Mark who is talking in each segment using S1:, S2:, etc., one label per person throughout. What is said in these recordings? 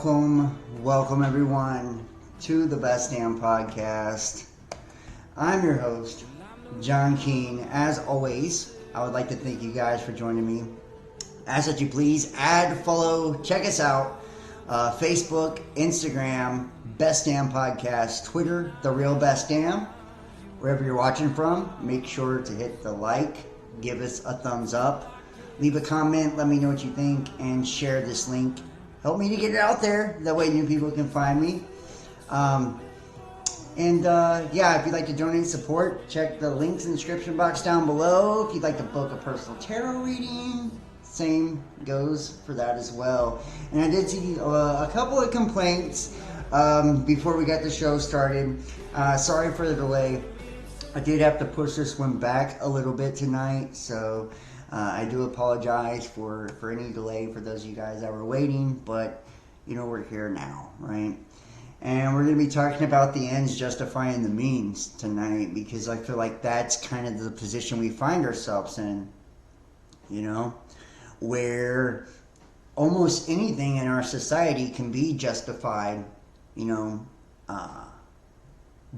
S1: Welcome everyone to the Best Damn Podcast. I'm your host, John Keane. As always, I would like to thank you guys for joining me. Ask that you please add, follow, check us out. Facebook, Instagram, Best Damn Podcast, Twitter, The Real Best Damn. Wherever you're watching from, make sure to hit the like, give us a thumbs up, leave a comment, let me know what you think, and share this link. Help me to get it out there. That way new people can find me. If you'd like to donate support, check the links in the description box down below. If you'd like to book a personal tarot reading, same goes for that as well. And I did see a couple of complaints before we got the show started. Sorry for the delay. I did have to push this one back a little bit tonight, so I do apologize for any delay for those of you guys that were waiting, but we're here now, right? And we're going to be talking about the ends justifying the means tonight, because I feel like that's kind of the position we find ourselves in, where almost anything in our society can be justified,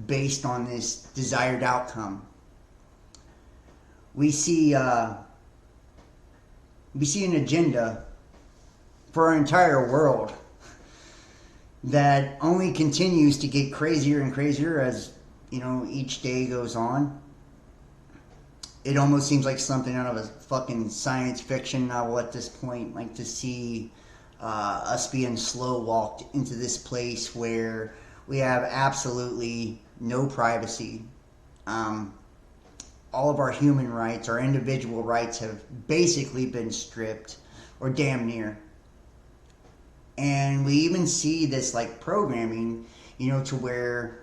S1: based on this desired outcome. We see an agenda for our entire world that only continues to get crazier and crazier as each day goes on. It almost seems like something out of a fucking science fiction novel at this point, like to see us being slow walked into this place where we have absolutely no privacy. All of our human rights, our individual rights, have basically been stripped, or damn near. And we even see this like programming, to where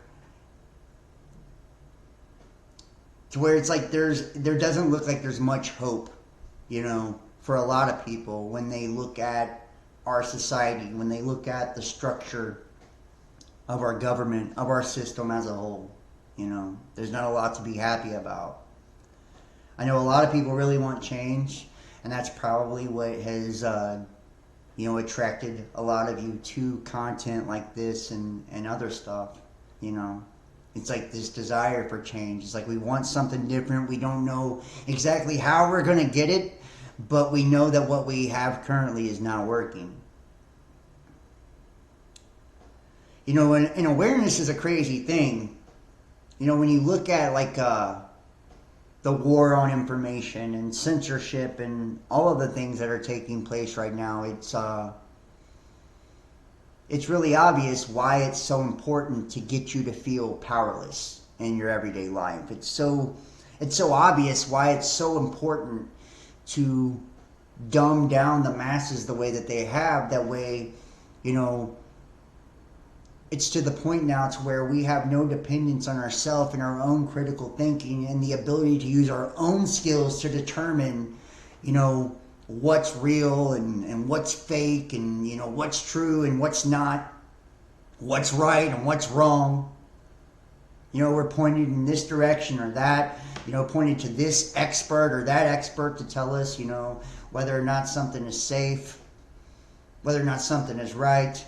S1: it's like there doesn't look like there's much hope, for a lot of people when they look at our society, when they look at the structure of our government, of our system as a whole. There's not a lot to be happy about. I know a lot of people really want change, and that's probably what has, attracted a lot of you to content like this and other stuff. It's like this desire for change. It's like we want something different. We don't know exactly how we're going to get it, but we know that what we have currently is not working. And awareness is a crazy thing. When you look at like the war on information and censorship and all of the things that are taking place right now, it's really obvious why it's so important to get you to feel powerless in your everyday life. It's so obvious why it's so important to dumb down the masses the way that they have. That way, it's to the point now to where we have no dependence on ourselves and our own critical thinking and the ability to use our own skills to determine, what's real and what's fake and, what's true and what's not, what's right and what's wrong. We're pointed in this direction or that, pointed to this expert or that expert to tell us, whether or not something is safe, whether or not something is right.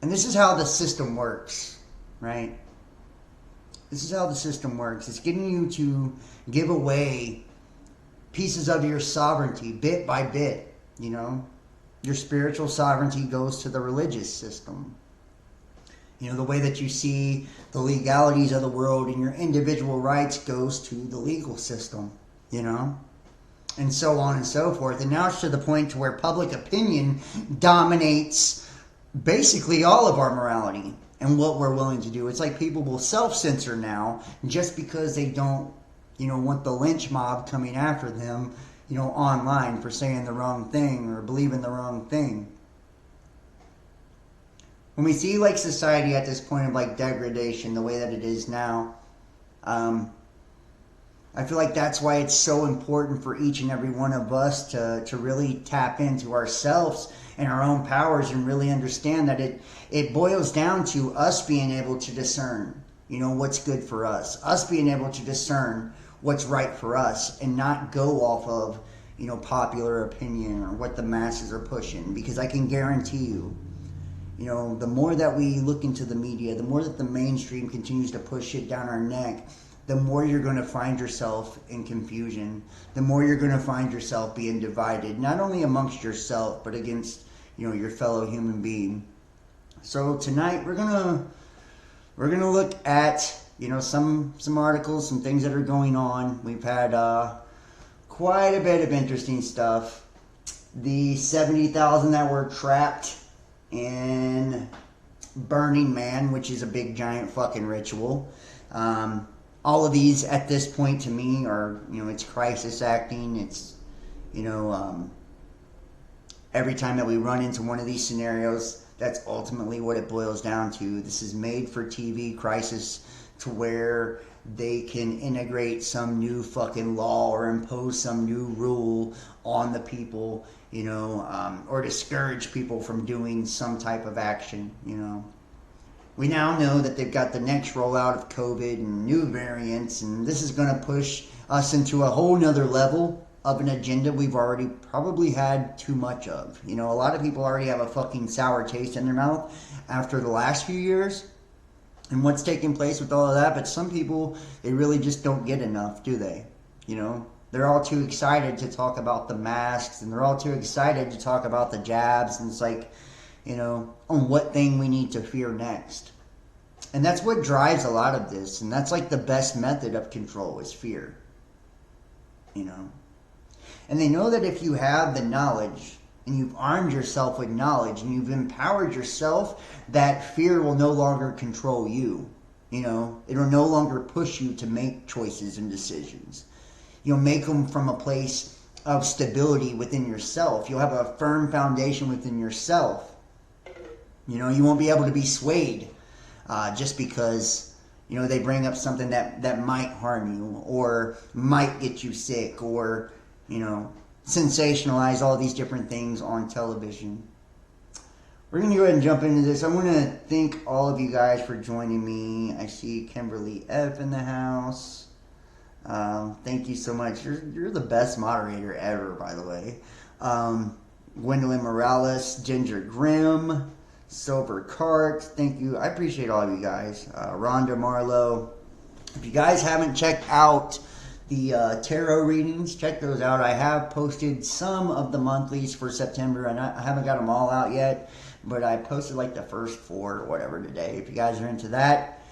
S1: And this is how the system works, right? This is how the system works. It's getting you to give away pieces of your sovereignty bit by bit, Your spiritual sovereignty goes to the religious system. The way that you see the legalities of the world and your individual rights goes to the legal system, And so on and so forth. And now it's to the point to where public opinion dominates basically all of our morality and what we're willing to do. It's like people will self-censor now just because they don't, want the lynch mob coming after them, online for saying the wrong thing or believing the wrong thing. When we see like society at this point of like degradation, the way that it is now, I feel like that's why it's so important for each and every one of us to really tap into ourselves and our own powers and really understand that it boils down to us being able to discern, what's good for us being able to discern what's right for us and not go off of, popular opinion or what the masses are pushing. Because I can guarantee you, the more that we look into the media, the more that the mainstream continues to push it down our neck, the more you're going to find yourself in confusion, the more you're going to find yourself being divided, not only amongst yourself, but against, your fellow human being. So tonight we're gonna look at, some articles, some things that are going on. We've had quite a bit of interesting stuff. The 70,000 that were trapped in Burning Man, which is a big giant fucking ritual. All of these at this point to me are, it's crisis acting. It's, every time that we run into one of these scenarios, that's ultimately what it boils down to. This is made for TV crisis, to where they can integrate some new fucking law or impose some new rule on the people, or discourage people from doing some type of action, We now know that they've got the next rollout of COVID and new variants, and this is going to push us into a whole nother level of an agenda we've already probably had too much of. A lot of people already have a fucking sour taste in their mouth after the last few years and what's taking place with all of that, but some people, they really just don't get enough, do they? They're all too excited to talk about the masks, and they're all too excited to talk about the jabs, and it's like, on what thing we need to fear next. And that's what drives a lot of this, and that's like the best method of control is fear. And they know that if you have the knowledge, and you've armed yourself with knowledge, and you've empowered yourself, that fear will no longer control you. It'll no longer push you to make choices and decisions. You'll make them from a place of stability within yourself. You'll have a firm foundation within yourself. You won't be able to be swayed just because, they bring up something that might harm you or might get you sick or, sensationalize all these different things on television. We're going to go ahead and jump into this. I want to thank all of you guys for joining me. I see Kimberly F. in the house. Thank you so much. You're the best moderator ever, by the way. Gwendolyn Morales, Ginger Grimm, Silver Cart, thank you. I appreciate all of you guys. Rhonda Marlowe. If you guys haven't checked out the tarot readings, check those out. I have posted some of the monthlies for September, and I haven't got them all out yet, but I posted like the first 4 or whatever today. If you guys are into that,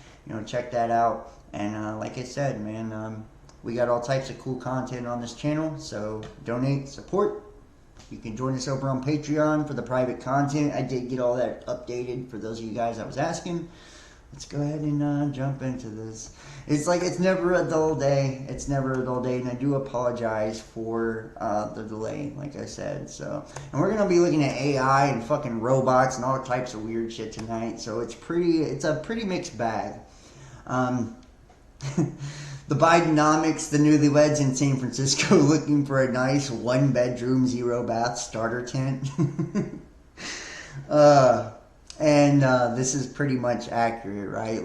S1: check that out. And like I said, man, we got all types of cool content on this channel, so donate, support. You can join us over on Patreon for the private content. I did get all that updated for those of you guys that was asking. Let's go ahead and jump into this. It's never a dull day. It's never a dull day, and I do apologize for the delay, like I said. So, and we're gonna be looking at AI and fucking robots and all types of weird shit tonight. So it's a pretty mixed bag. The Bidenomics, the newlyweds in San Francisco looking for a nice 1-bedroom, 0-bath starter tent. And this is pretty much accurate, right?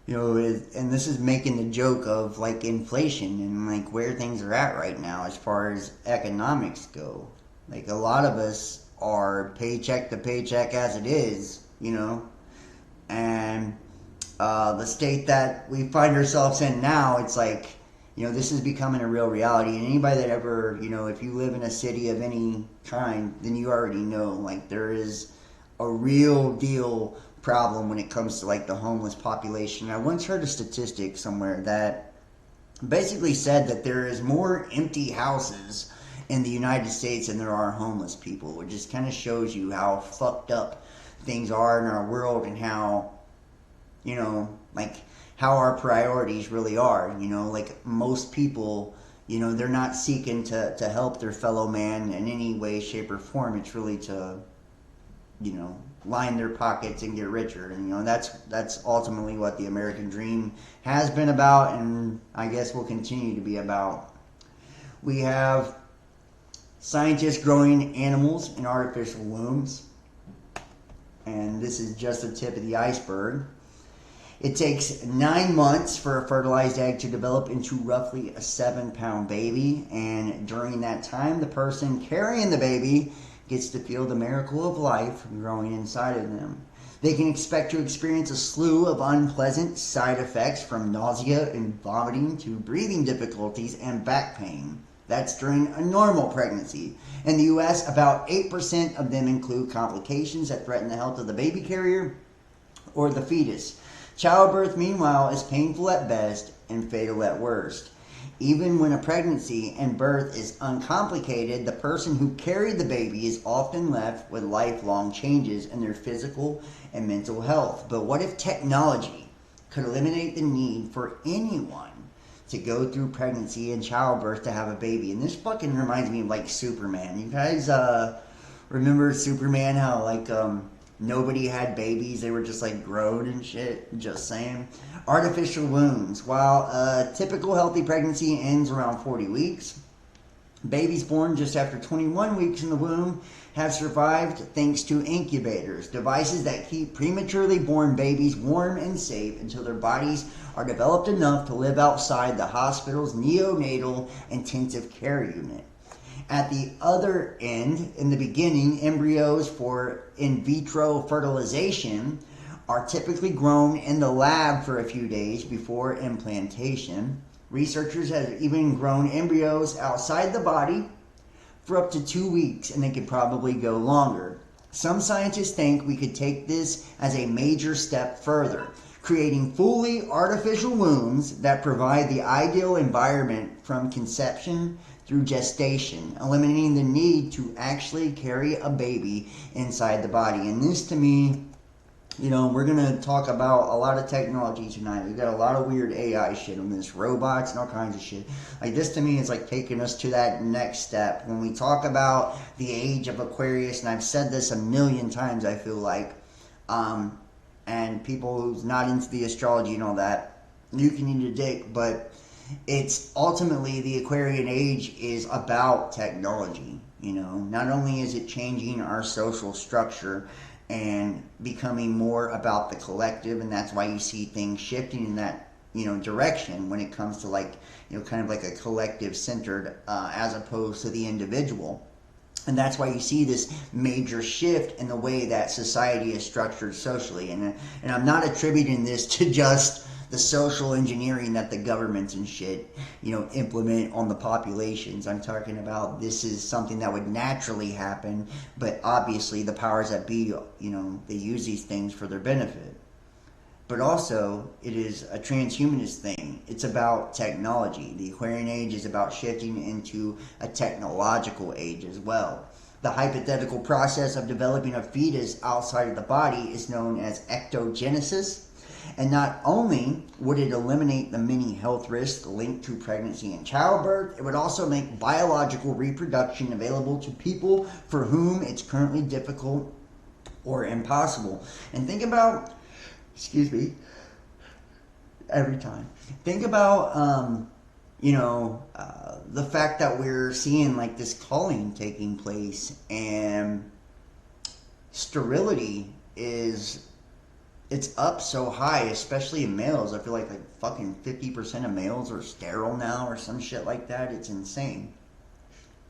S1: And this is making the joke of like inflation and like where things are at right now as far as economics go. Like a lot of us are paycheck to paycheck as it is, and the state that we find ourselves in now, it's like, this is becoming a real reality. And anybody that ever, if you live in a city of any kind, then you already know, like, there is a real deal problem when it comes to, like, the homeless population. I once heard a statistic somewhere that basically said that there is more empty houses in the United States than there are homeless people, which just kind of shows you how fucked up things are in our world and how, how our priorities really are. Like most people, they're not seeking to help their fellow man in any way, shape, or form. It's really to, line their pockets and get richer. And, that's ultimately what the American dream has been about, and I guess will continue to be about. We have scientists growing animals in artificial wombs, and this is just the tip of the iceberg. It takes 9 months for a fertilized egg to develop into roughly a 7-pound baby, and during that time, the person carrying the baby gets to feel the miracle of life growing inside of them. They can expect to experience a slew of unpleasant side effects from nausea and vomiting to breathing difficulties and back pain. That's during a normal pregnancy. In the U.S., about 8% of them include complications that threaten the health of the baby carrier or the fetus. Childbirth, meanwhile, is painful at best and fatal at worst. Even when a pregnancy and birth is uncomplicated, the person who carried the baby is often left with lifelong changes in their physical and mental health. But what if technology could eliminate the need for anyone to go through pregnancy and childbirth to have a baby? And this fucking reminds me of like Superman. You guys remember Superman, how like nobody had babies, they were just like grown and shit? Just saying. Artificial wombs. While a typical healthy pregnancy ends around 40 weeks, babies born just after 21 weeks in the womb have survived thanks to incubators, devices that keep prematurely born babies warm and safe until their bodies are developed enough to live outside the hospital's neonatal intensive care unit. At the other end, in the beginning, embryos for in vitro fertilization are typically grown in the lab for a few days before implantation. Researchers have even grown embryos outside the body for up to 2 weeks, and they could probably go longer. Some scientists think we could take this as a major step further, creating fully artificial wombs that provide the ideal environment from conception through gestation, eliminating the need to actually carry a baby inside the body. And this, to me, you know, we're going to talk about a lot of technology tonight. We've got a lot of weird AI shit on this, robots and all kinds of shit. Like, this to me is like taking us to that next step. When we talk about the age of Aquarius, and I've said this a million times, I feel like, and people who's not into the astrology and all that, you can eat a dick, but it's ultimately the Aquarian age is about technology. You know, not only is it changing our social structure and becoming more about the collective, and that's why you see things shifting in that, you know, direction when it comes to like, you know, kind of like a collective centered as opposed to the individual. And that's why you see this major shift in the way that society is structured socially. And I'm not attributing this to just the social engineering that the governments and shit, you know, implement on the populations. I'm talking about this is something that would naturally happen, but obviously the powers that be, you know, they use these things for their benefit. But also, it is a transhumanist thing. It's about technology. The Aquarian age is about shifting into a technological age as well. The hypothetical process of developing a fetus outside of the body is known as ectogenesis. And not only would it eliminate the many health risks linked to pregnancy and childbirth, it would also make biological reproduction available to people for whom it's currently difficult or impossible. And think about, every time. Think about, the fact that we're seeing like this culling taking place, and sterility it's up so high, especially in males. I feel like fucking 50% of males are sterile now or some shit like that. It's insane.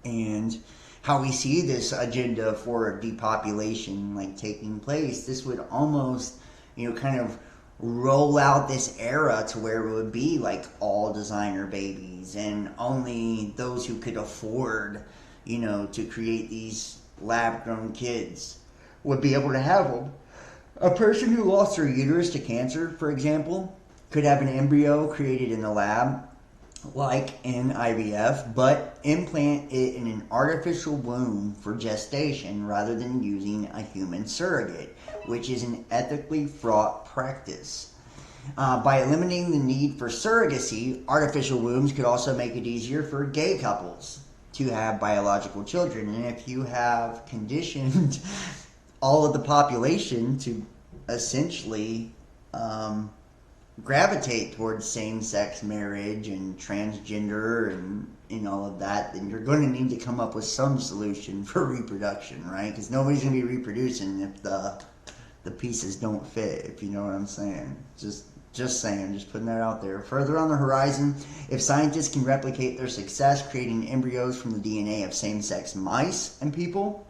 S1: And how we see this agenda for depopulation like taking place, this would almost, you know, kind of roll out this era to where it would be like all designer babies and only those who could afford, you know, to create these lab-grown kids would be able to have them. A person who lost their uterus to cancer, for example, could have an embryo created in the lab, like in IVF, but implant it in an artificial womb for gestation rather than using a human surrogate, which is an ethically fraught practice. By eliminating the need for surrogacy, artificial wombs could also make it easier for gay couples to have biological children. And if you have conditioned all of the population to essentially gravitate towards same-sex marriage and transgender and all of that, then you're going to need to come up with some solution for reproduction, right? Because nobody's going to be reproducing if the pieces don't fit, if you know what I'm saying. Just saying, just putting that out there. Further on the horizon, if scientists can replicate their success creating embryos from the DNA of same-sex mice and people,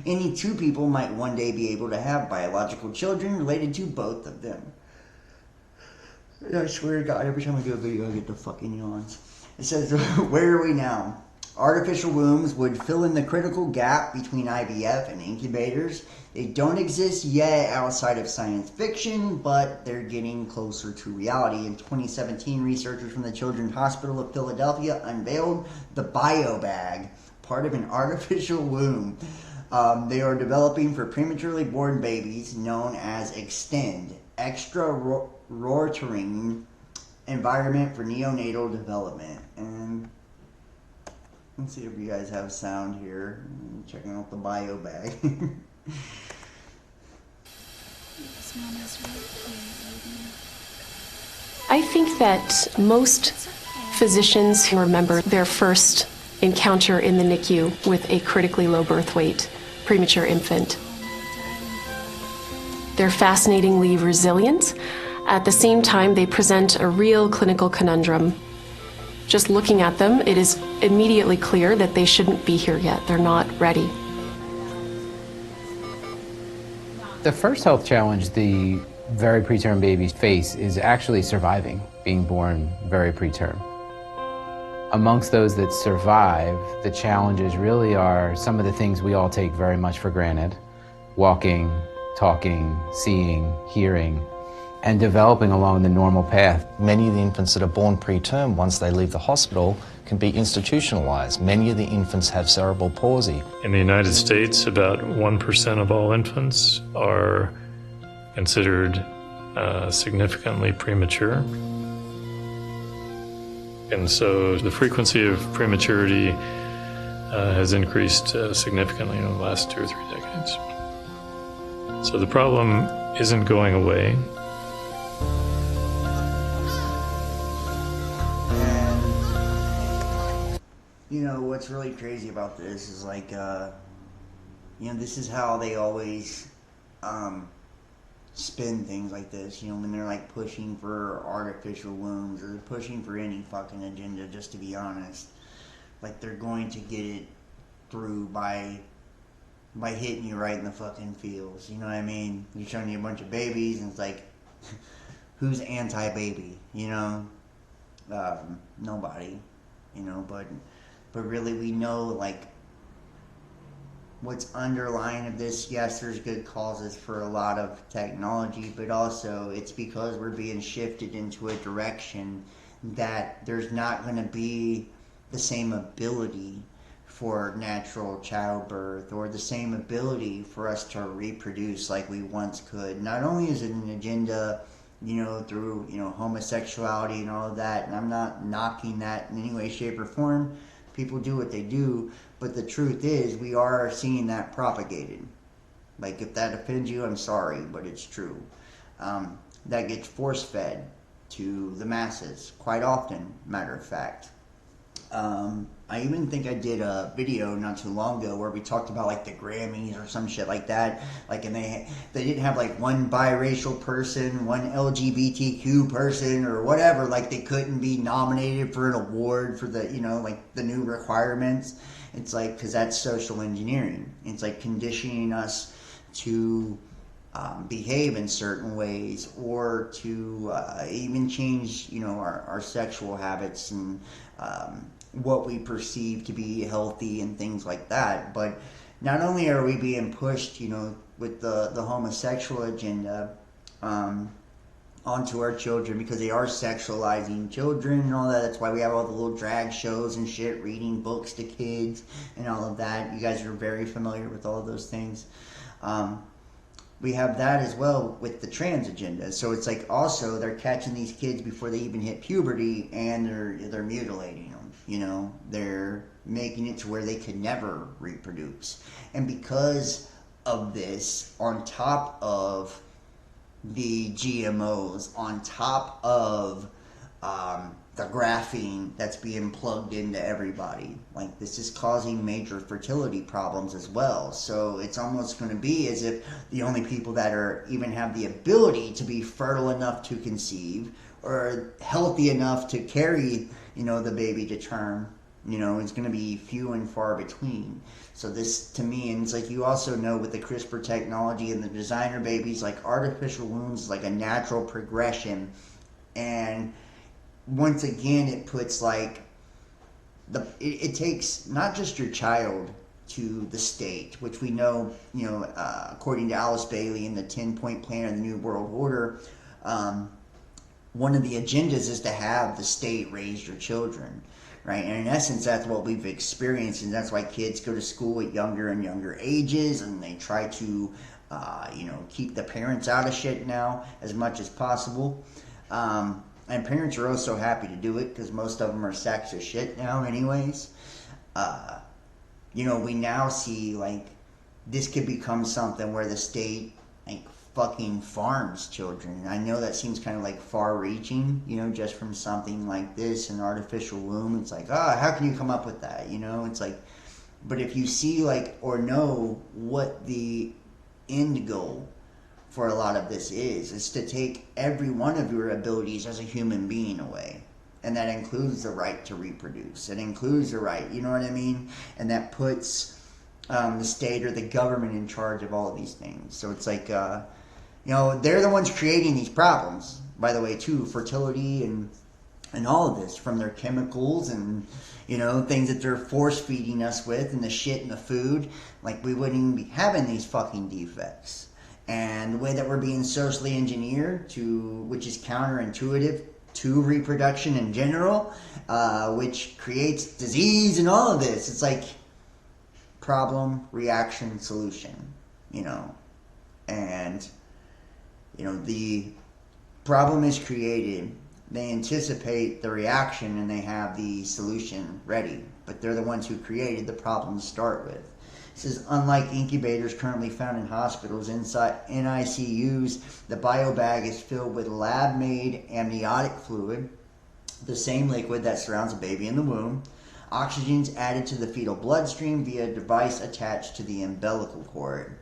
S1: Any two people might one day be able to have biological children related to both of them. I swear to God, every time I do a video, I get the fucking yawns. It says, where are we now? Artificial wombs would fill in the critical gap between IVF and incubators. They don't exist yet outside of science fiction, but they're getting closer to reality. In 2017, researchers from the Children's Hospital of Philadelphia unveiled the biobag, part of an artificial womb. They are developing for prematurely born babies, known as Extend, extra rotating environment for neonatal development. And let's see if you guys have sound here. I'm checking out the bio bag.
S2: I think that most physicians who remember their first encounter in the NICU with a critically low birth weight premature infant, they're fascinatingly resilient. At the same time, they present a real clinical conundrum. Just looking at them, it is immediately clear that they shouldn't be here yet. They're not ready.
S3: The first health challenge the very preterm babies face is actually surviving being born very preterm. Amongst those that survive, the challenges really are some of the things we all take very much for granted: walking, talking, seeing, hearing, and developing along the normal path.
S4: Many of the infants that are born preterm, once they leave the hospital, can be institutionalized. Many of the infants have cerebral palsy.
S5: In the United States, about 1% of all infants are considered significantly premature. And so the frequency of prematurity has increased significantly in the last 2 or 3 decades. So the problem isn't going away.
S1: You know, what's really crazy about this is like, this is how they always spin things like this, when they're like pushing for artificial wombs or pushing for any fucking agenda, just to be honest. Like, they're going to get it through by hitting you right in the fucking feels, you know what I mean? They're showing you a bunch of babies and it's like, who's anti-baby, nobody, but really we know, like, what's underlying of this. Yes, there's good causes for a lot of technology, but also it's because we're being shifted into a direction that there's not going to be the same ability for natural childbirth or the same ability for us to reproduce like we once could. Not only is it an agenda, through, homosexuality and all of that, and I'm not knocking that in any way, shape, or form. People do what they do, but the truth is we are seeing that propagated. Like, if that offends you, I'm sorry, but it's true. That gets force-fed to the masses quite often, matter of fact. I even think I did a video not too long ago where we talked about like the Grammys or some shit like that. Like, and they didn't have like one biracial person, one LGBTQ person or whatever. Like, they couldn't be nominated for an award for the, like the new requirements. It's like, because that's social engineering. It's like conditioning us to behave in certain ways, or to even change, our sexual habits and what we perceive to be healthy and things like that. But not only are we being pushed, with the homosexual agenda onto our children, because they are sexualizing children and all that. That's why we have all the little drag shows and shit, reading books to kids and all of that. You guys are very familiar with all of those things. We have that as well with the trans agenda. So it's like, also they're catching these kids before they even hit puberty, and they're mutilating them. They're making it to where they could never reproduce. And because of this, on top of the GMOs, on top of the graphene that's being plugged into everybody, like, this is causing major fertility problems as well. So it's almost going to be as if the only people that are even have the ability to be fertile enough to conceive or healthy enough to carry, the baby to term, It's going to be few and far between. So this, to me, and it's like you also know with the CRISPR technology and the designer babies, like artificial wombs is like a natural progression. And once again, it puts like, it takes not just your child to the state, which we know, according to Alice Bailey in the 10-point plan of the New World Order, one of the agendas is to have the state raise your children, right? And in essence, that's what we've experienced, and that's why kids go to school at younger and younger ages, and they try to, keep the parents out of shit now as much as possible. And parents are also happy to do it because most of them are sacks of shit now anyways. We now see, like, this could become something where the state, like, fucking farms children. I know that seems kind of, like, far-reaching, just from something like this, an artificial womb. It's like, how can you come up with that, It's like, but if you see, like, or know what the end goal for a lot of this is to take every one of your abilities as a human being away. And that includes the right to reproduce. It includes the right, you know what I mean? And that puts the state or the government in charge of all of these things. So it's like, they're the ones creating these problems, by the way, too. Fertility and all of this, from their chemicals and, things that they're force feeding us with, and the shit and the food. Like, we wouldn't even be having these fucking defects. And the way that we're being socially engineered which is counterintuitive to reproduction in general, which creates disease and all of this. It's like problem, reaction, solution, and, the problem is created. They anticipate the reaction and they have the solution ready, but they're the ones who created the problem to start with. It says, unlike incubators currently found in hospitals, inside NICUs, the biobag is filled with lab-made amniotic fluid, the same liquid that surrounds a baby in the womb. Oxygen is added to the fetal bloodstream via a device attached to the umbilical cord.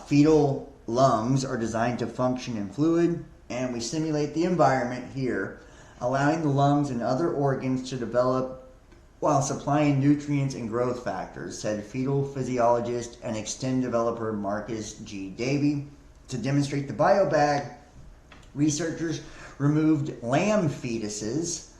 S1: Fetal lungs are designed to function in fluid, and we simulate the environment here, allowing the lungs and other organs to develop while supplying nutrients and growth factors, said fetal physiologist and Extend developer Marcus G. Davey. To demonstrate the biobag, researchers removed lamb fetuses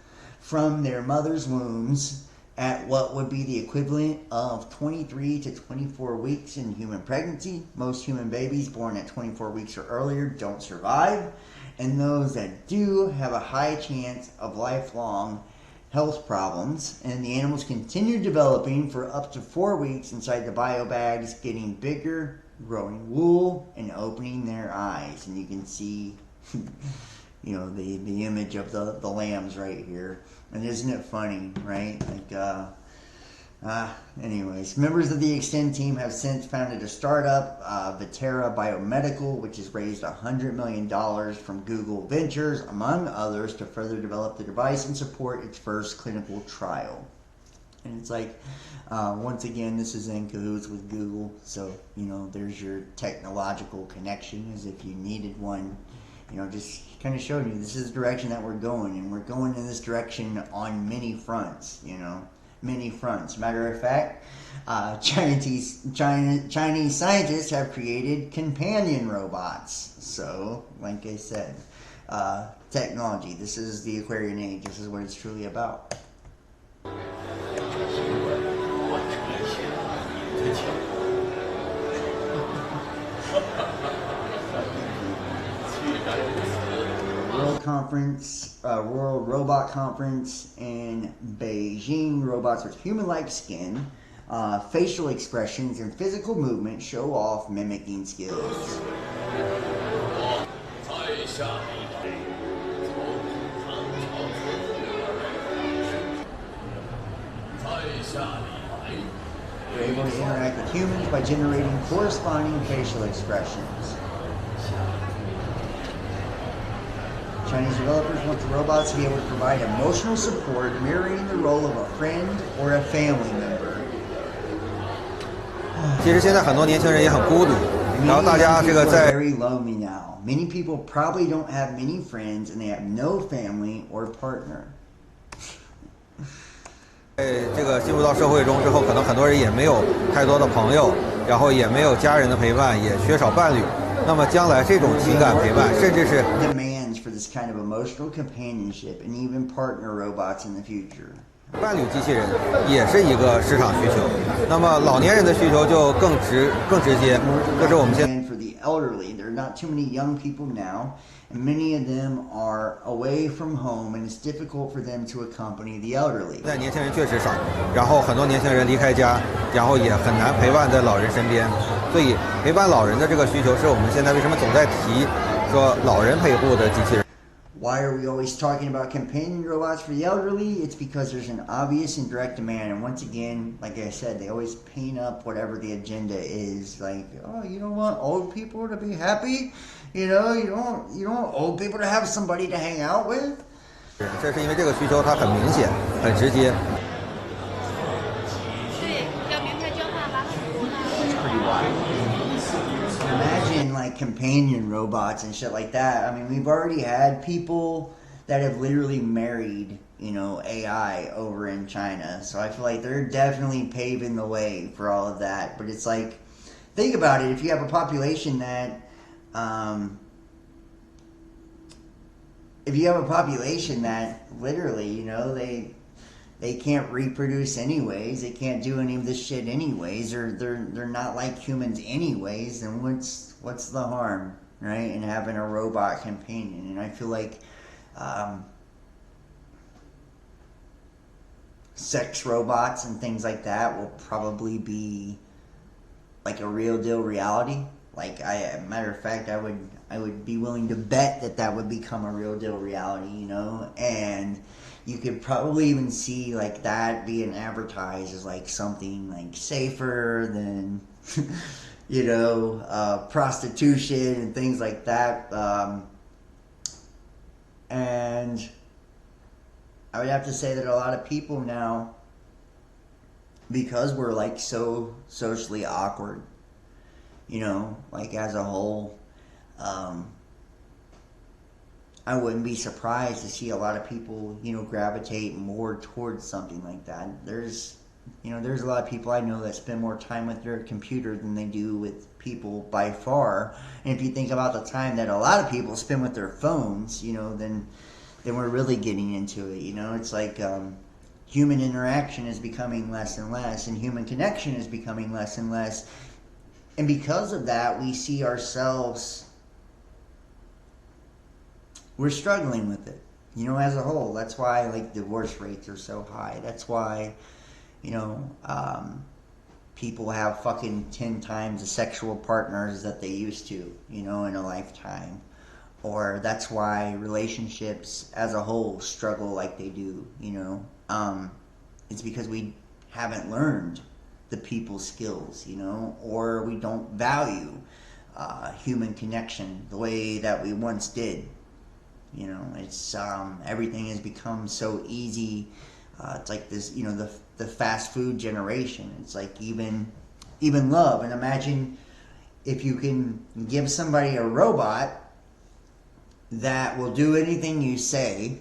S1: from their mother's wombs at what would be the equivalent of 23 to 24 weeks in human pregnancy. Most human babies born at 24 weeks or earlier don't survive, and those that do have a high chance of lifelong health problems. And the animals continue developing for up to 4 weeks inside the biobags, getting bigger, growing wool, and opening their eyes. And you can see the image of the lambs right here. And isn't it funny, right? Anyways, members of the Extend team have since founded a startup, Vitera Biomedical, which has raised $100 million from Google Ventures, among others, to further develop the device and support its first clinical trial. And it's like, once again, this is in cahoots with Google. So, there's your technological connection, as if you needed one. Just kind of showing you this is the direction that we're going, and we're going in this direction on many fronts, many fronts. Matter of fact, Chinese scientists have created companion robots. So, like I said, technology. This is the Aquarian Age. This is what it's truly about. World Robot Conference in Beijing. Robots with human-like skin, facial expressions, and physical movement show off mimicking skills. They're able to interact with humans by generating corresponding facial expressions. Chinese developers want the robots to be able to provide emotional support, mirroring the role of a friend or a family member.
S6: 其实现在很多年轻人也很孤独，然后大家这个在
S1: very lonely now. Many people probably don't have many friends, and they have no family or partner.
S6: 这个进入到社会中之后，可能很多人也没有太多的朋友，然后也没有家人的陪伴，也缺少伴侣。那么将来这种情感陪伴，甚至是
S1: demands for this kind of emotional companionship and even partner robots in the future.
S6: 伴侣机器人也是一个市场需求。那么老年人的需求就更直接，就是我们现在。
S1: And for the elderly, there are not too many young people now, and many of them are away from home, and it's difficult for them to accompany the elderly.
S6: 现在年轻人确实少，然后很多年轻人离开家，然后也很难陪伴在老人身边，所以陪伴老人的这个需求是我们现在为什么总在提说老人陪护的机器人。
S1: Why are we always talking about companion robots for the elderly? It's because there's an obvious and direct demand. And once again, like I said, they always paint up whatever the agenda is. Like, oh, you don't want old people to be happy? You know, you don't want old people to have somebody to hang out with?
S6: 这是因为这个需求它很明显、很直接。
S1: 对，要名片交换完了以后呢。That's pretty wild. Imagine like companion robots and shit like that. I mean, we've already had people that have literally married, you know, AI over in China. So I feel like they're definitely paving the way for all of that. But it's like, think about it. If you have a population that, literally, you know, they can't reproduce anyways. They can't do any of this shit anyways. They're not like humans anyways. Then what's the harm, right? In having a robot companion. And I feel like sex robots and things like that will probably be like a real deal reality. Like matter of fact, I would be willing to bet that would become a real deal reality, you know, and you could probably even see like that being advertised as like something like safer than, you know, prostitution and things like that. And I would have to say that a lot of people now, because we're like so socially awkward, you know, like as a whole, I wouldn't be surprised to see a lot of people, you know, gravitate more towards something like that. There's a lot of people I know that spend more time with their computer than they do with people by far. And if you think about the time that a lot of people spend with their phones, you know, then we're really getting into it. You know, it's like human interaction is becoming less and less, and human connection is becoming less and less. And because of that, we see ourselves, we're struggling with it, you know, as a whole. That's why, like, divorce rates are so high. That's why, you know, people have fucking 10 times the sexual partners that they used to, you know, in a lifetime. Or that's why relationships as a whole struggle like they do, you know. It's because we haven't learned the people skills, you know, or we don't value human connection the way that we once did. You know, it's everything has become so easy. It's like this, you know, the fast food generation. It's like even love. And imagine if you can give somebody a robot that will do anything you say,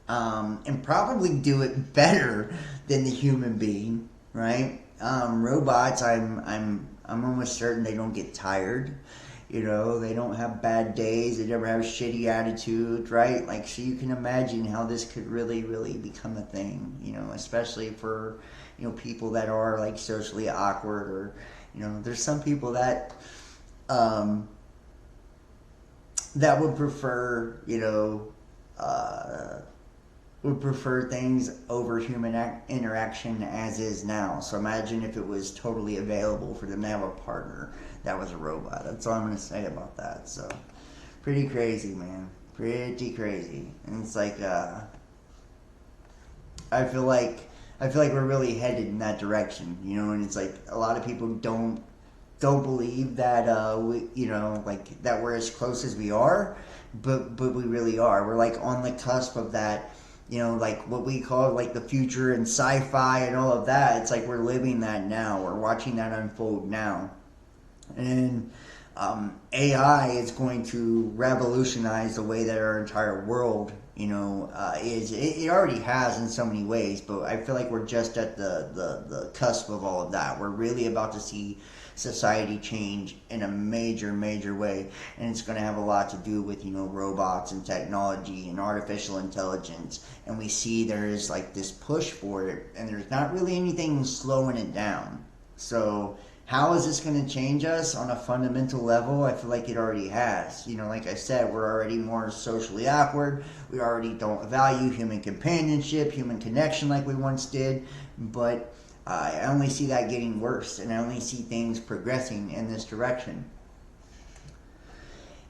S1: and probably do it better than the human being, right? Robots, I'm almost certain they don't get tired. You know, they don't have bad days. They never have shitty attitudes, right? Like, so you can imagine how this could really, really become a thing, you know, especially for, you know, people that are, like, socially awkward, or, you know, there's some people that, that would prefer, you know, would prefer things over human interaction as is now. So imagine if it was totally available for them to have a partner that was a robot. That's all I'm going to say about that. So, pretty crazy, man. Pretty crazy. And it's like, I feel like we're really headed in that direction, you know. And it's like a lot of people don't believe that we, you know, like that we're as close as we are, but we really are. We're like on the cusp of that, you know, like what we call like the future and sci-fi and all of that. It's like we're living that now. We're watching that unfold now. And AI is going to revolutionize the way that our entire world, is. It already has in so many ways, but I feel like we're just at the cusp of all of that. We're really about to see society change in a major, major way, and it's going to have a lot to do with, robots and technology and artificial intelligence, and we see there is like this push for it, and there's not really anything slowing it down. So how is this going to change us on a fundamental level? I feel like it already has. Like I said, we're already more socially awkward. We already don't value human companionship, human connection like we once did. But I only see that getting worse, and I only see things progressing in this direction.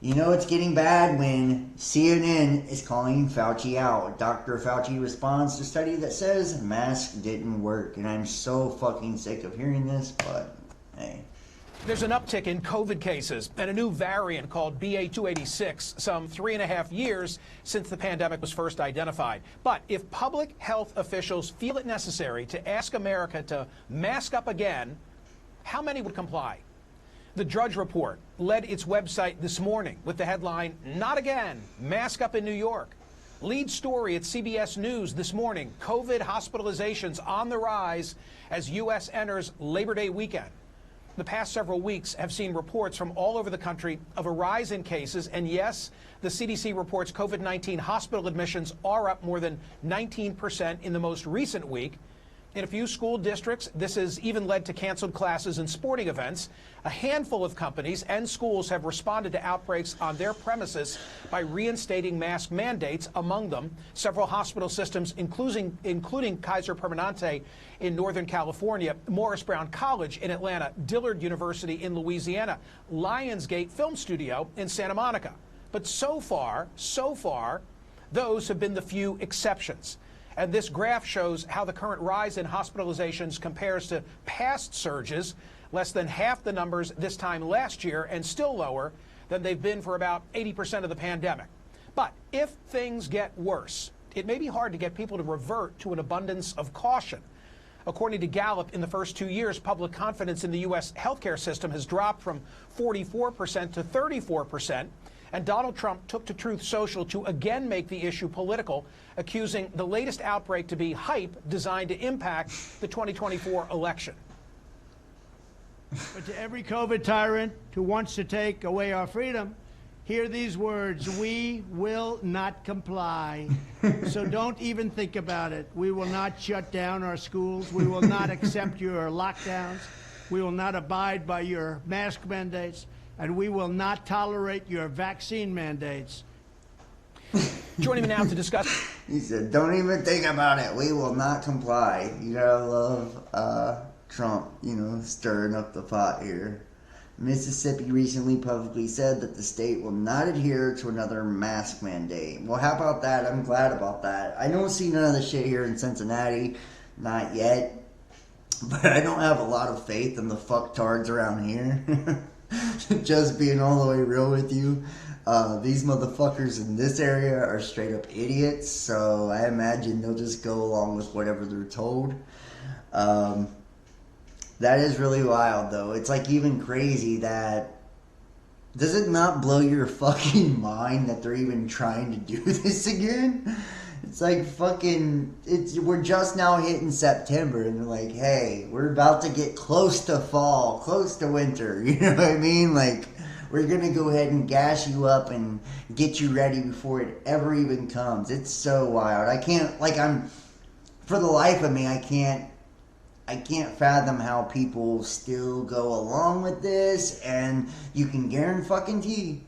S1: It's getting bad when CNN is calling Fauci out. Dr. Fauci responds to a study that says masks didn't work. And I'm so fucking sick of hearing this, but hey.
S7: There's an uptick in COVID cases and a new variant called BA.286, some 3.5 years since the pandemic was first identified. But if public health officials feel it necessary to ask America to mask up again, how many would comply? The Drudge Report led its website this morning with the headline, "Not Again, Mask Up in New York." Lead story at CBS News this morning, COVID hospitalizations on the rise as U.S. enters Labor Day weekend. The past several weeks have seen reports from all over the country of a rise in cases, and yes, the CDC reports COVID-19 hospital admissions are up more than 19% in the most recent week. In a few school districts, this has even led to canceled classes and sporting events. A handful of companies and schools have responded to outbreaks on their premises by reinstating mask mandates. Among them, several hospital systems, including Kaiser Permanente in Northern California, Morris Brown College in Atlanta, Dillard University in Louisiana, Lionsgate Film Studio in Santa Monica. But so far, those have been the few exceptions. And this graph shows how the current rise in hospitalizations compares to past surges, less than half the numbers this time last year and still lower than they've been for about 80% of the pandemic. But if things get worse, it may be hard to get people to revert to an abundance of caution. According to Gallup, in the first 2 years, public confidence in the U.S. healthcare system has dropped from 44% to 34%. And Donald Trump took to Truth Social to again make the issue political, accusing the latest outbreak to be hype designed to impact the 2024 election.
S8: But to every COVID tyrant who wants to take away our freedom, hear these words: we will not comply. So don't even think about it. We will not shut down our schools. We will not accept your lockdowns. We will not abide by your mask mandates. And we will not tolerate your vaccine mandates.
S7: Joining me now to discuss.
S1: He said, don't even think about it. We will not comply. You gotta love Trump, stirring up the pot here. Mississippi recently publicly said that the state will not adhere to another mask mandate. Well, how about that? I'm glad about that. I don't see none of the shit here in Cincinnati. Not yet. But I don't have a lot of faith in the fucktards around here. Just being all the way real with you, these motherfuckers in this area are straight up idiots, so I imagine they'll just go along with whatever they're told. That is really wild, though. It's like even crazy that... Does it not blow your fucking mind that they're even trying to do this again? It's like fucking... We're just now hitting September, and they're like, hey, we're about to get close to fall, close to winter. You know what I mean? Like, we're going to go ahead and gas you up and get you ready before it ever even comes. It's so wild. I can't... For the life of me, I can't fathom how people still go along with this, and you can guarantee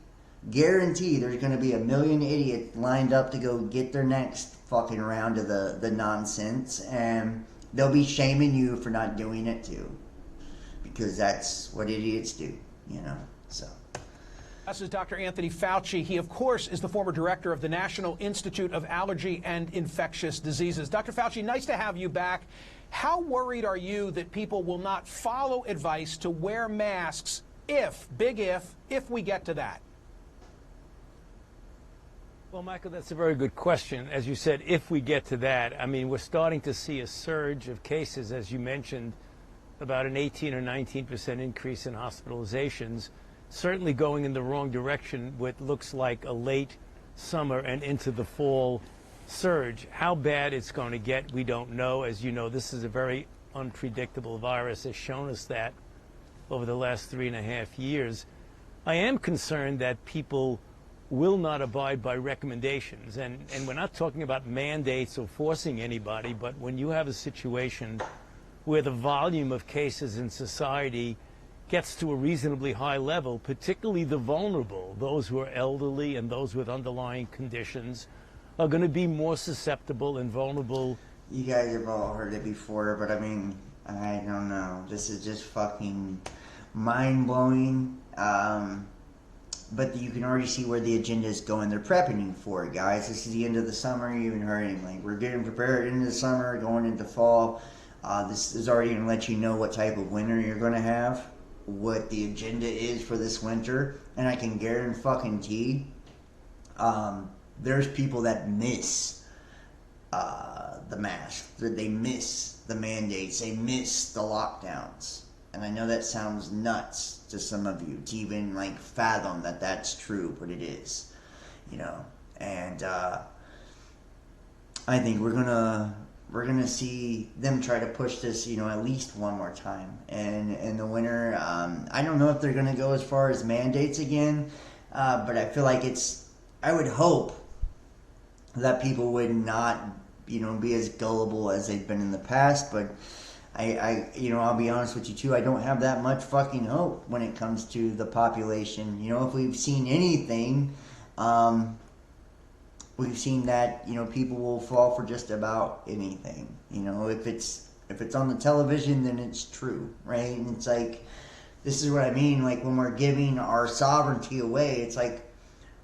S1: there's going to be a million idiots lined up to go get their next fucking round of the nonsense, and they'll be shaming you for not doing it too, because that's what idiots do, so.
S7: This is Dr. Anthony Fauci. He, of course, is the former director of the National Institute of Allergy and Infectious Diseases. Dr. Fauci, nice to have you back. How worried are you that people will not follow advice to wear masks if we get to that?
S9: Well, Michael, that's a very good question. As you said, if we get to that, I mean, we're starting to see a surge of cases, as you mentioned, about an 18 or 19% increase in hospitalizations. certainly going in the wrong direction with looks like a late summer and into the fall surge. How bad it's going to get, we don't know. As you know, this is a very unpredictable virus, has shown us that over the last 3.5 years. I am concerned that people will not abide by recommendations. And we're not talking about mandates or forcing anybody, but when you have a situation where the volume of cases in society gets to a reasonably high level, particularly the vulnerable, those who are elderly and those with underlying conditions, are going to be more susceptible and vulnerable.
S1: You guys have all heard it before, but I mean, I don't know. This is just fucking mind-blowing. But you can already see where the agenda is going. They're prepping you for it, guys. This is the end of the summer. You even heard him. Like, we're getting prepared into the summer, going into fall. This is already going to let you know what type of winter you're going to have, what the agenda is for this winter. And I can guarantee there's people that miss the mask. They miss the mandates. They miss the lockdowns. And I know that sounds nuts to some of you to even like fathom that that's true, but it is, you know. And I think we're gonna see them try to push this, you know, at least one more time. And in the winter, I don't know if they're gonna go as far as mandates again, but I feel like I would hope that people would not, you know, be as gullible as they've been in the past, but you know, I'll be honest with you too, I don't have that much fucking hope when it comes to the population. You know, if we've seen anything, we've seen that, you know, people will fall for just about anything. You know, if it's on the television, then it's true, right? And it's like, this is what I mean, like when we're giving our sovereignty away, it's like,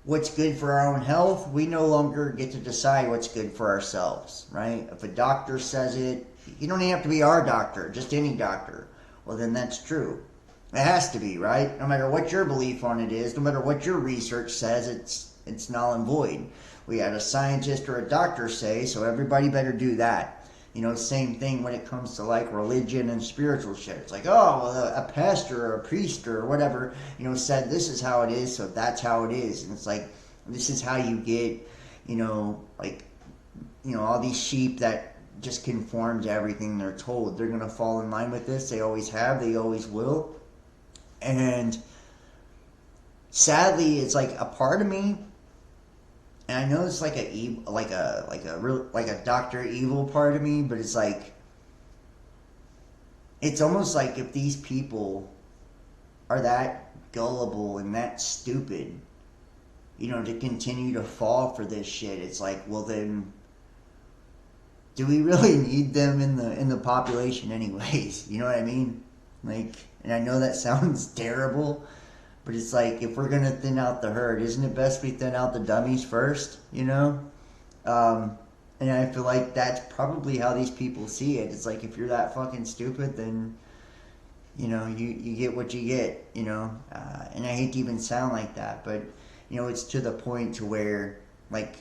S1: what's good for our own health, we no longer get to decide what's good for ourselves, right? If a doctor says it, you don't even have to be our doctor, just any doctor. Well, then that's true. It has to be, right? No matter what your belief on it is, no matter what your research says, it's null and void. We had a scientist or a doctor say, so everybody better do that. You know, same thing when it comes to like religion and spiritual shit. It's like, oh, well, a pastor or a priest or whatever, you know, said this is how it is, so that's how it is. And it's like, this is how you get, you know, like, you know, all these sheep that just conform to everything they're told. They're going to fall in line with this. They always have. They always will. And sadly, it's like a part of me, and I know it's like a Dr. Evil part of me, but it's like, it's almost like if these people are that gullible and that stupid, you know, to continue to fall for this shit, it's like, well then, do we really need them in the population anyways? You know what I mean? Like, and I know that sounds terrible, but it's like, if we're going to thin out the herd, isn't it best we thin out the dummies first, you know? And I feel like that's probably how these people see it. It's like, if you're that fucking stupid, then, you know, you get what you get, you know? And I hate to even sound like that, but, you know, it's to the point to where, like,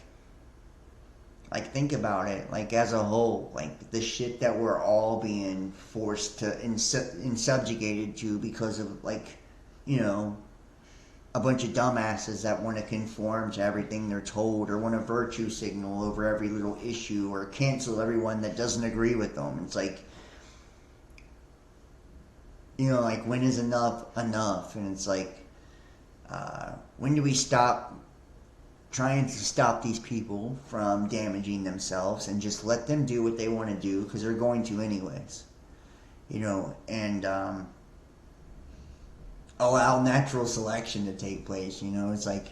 S1: think about it, like, as a whole, like, the shit that we're all being forced to and subjugated to because of, like, you know, a bunch of dumbasses that want to conform to everything they're told or want to virtue signal over every little issue or cancel everyone that doesn't agree with them. It's like, you know, like, when is enough? And it's like, when do we stop trying to stop these people from damaging themselves and just let them do what they want to do, because they're going to anyways, you know, and allow natural selection to take place, you know? It's like,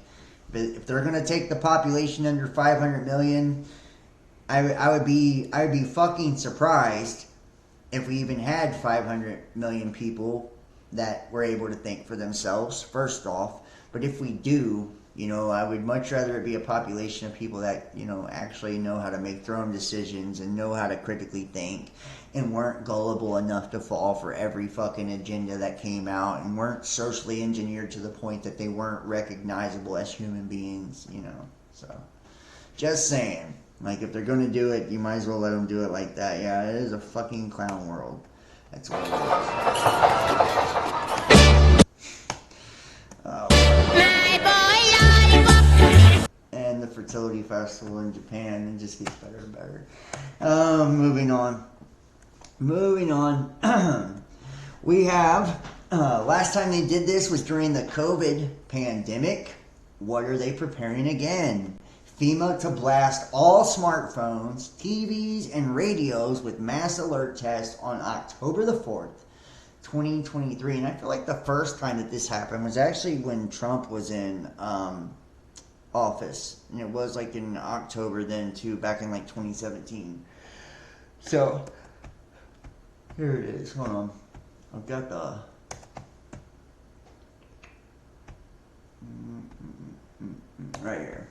S1: if they're going to take the population under 500 million, I would be fucking surprised if we even had 500 million people that were able to think for themselves, first off. But if we do, you know, I would much rather it be a population of people that, you know, actually know how to make their own decisions and know how to critically think and weren't gullible enough to fall for every fucking agenda that came out and weren't socially engineered to the point that they weren't recognizable as human beings, you know. So, just saying. Like, if they're going to do it, you might as well let them do it like that. Yeah, it is a fucking clown world. That's what it is. fertility festival in Japan. It just gets better and better. Moving on. We have, last time they did this was during the COVID pandemic. What are they preparing again? FEMA to blast all smartphones, TVs, and radios with mass alert tests on October the 4th, 2023. And I feel like the first time that this happened was actually when Trump was in office. And it was like in October then too, back in like 2017. So, here it is. Hold on. I've got the... right here.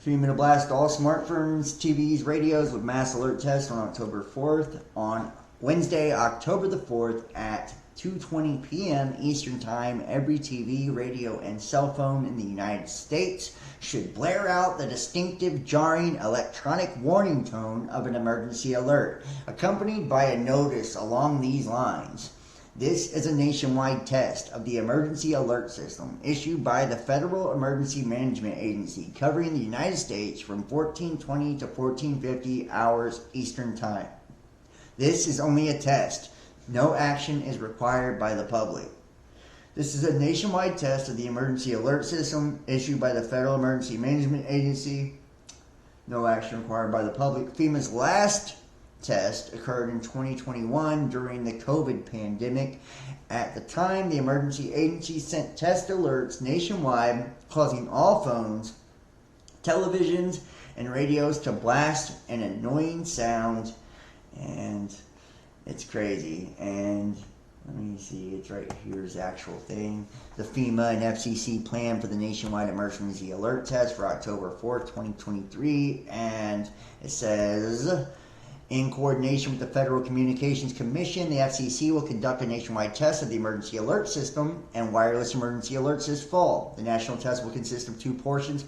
S1: FEMA to blast all smartphones, TVs, radios with mass alert tests on October 4th. On Wednesday, October the 4th at 2:20 p.m. Eastern Time, every TV, radio, and cell phone in the United States should blare out the distinctive, jarring electronic warning tone of an emergency alert, accompanied by a notice along these lines. This is a nationwide test of the emergency alert system issued by the Federal Emergency Management Agency, covering the United States from 1420 to 1450 hours Eastern Time. This is only a test. No action is required by the public. This is a nationwide test of the emergency alert system issued by the Federal Emergency Management Agency. No action required by the public. FEMA's last test occurred in 2021 during the COVID pandemic. At the time, the emergency agency sent test alerts nationwide, causing all phones, televisions, and radios to blast an annoying sound. And it's crazy. And let me see, it's right here's the actual thing. The FEMA and FCC plan for the nationwide emergency alert test for October 4th, 2023. And it says, in coordination with the Federal Communications Commission, the FCC will conduct a nationwide test of the emergency alert system and wireless emergency alerts this fall. The national test will consist of two portions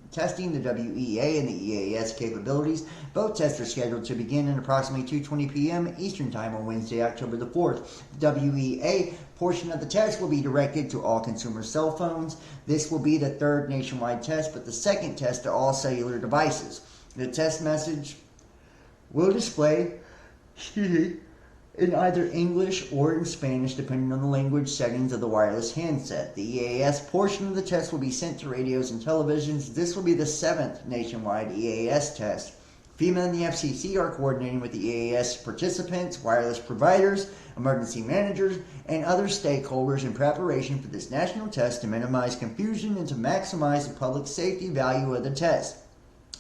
S1: testing the WEA and the EAS capabilities. Both tests are scheduled to begin at approximately 2:20 p.m. Eastern Time on Wednesday, October the 4th. The WEA portion of the test will be directed to all consumer cell phones. This will be the third nationwide test, but the second test to all cellular devices. The test message will display in either English or in Spanish, depending on the language settings of the wireless handset. The EAS portion of the test will be sent to radios and televisions. This will be the seventh nationwide EAS test. FEMA and the FCC are coordinating with the EAS participants, wireless providers, emergency managers, and other stakeholders in preparation for this national test to minimize confusion and to maximize the public safety value of the test.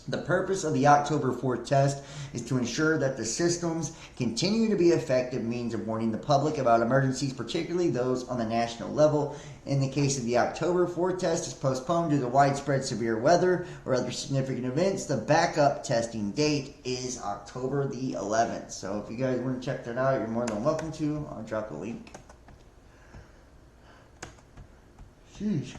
S1: The purpose of the October 4th test is to ensure that the systems continue to be effective means of warning the public about emergencies, particularly those on the national level. In the case of the October 4th test is postponed due to widespread severe weather or other significant events, the backup testing date is October the 11th. So if you guys want to check that out, you're more than welcome to. I'll drop the link. Sheesh.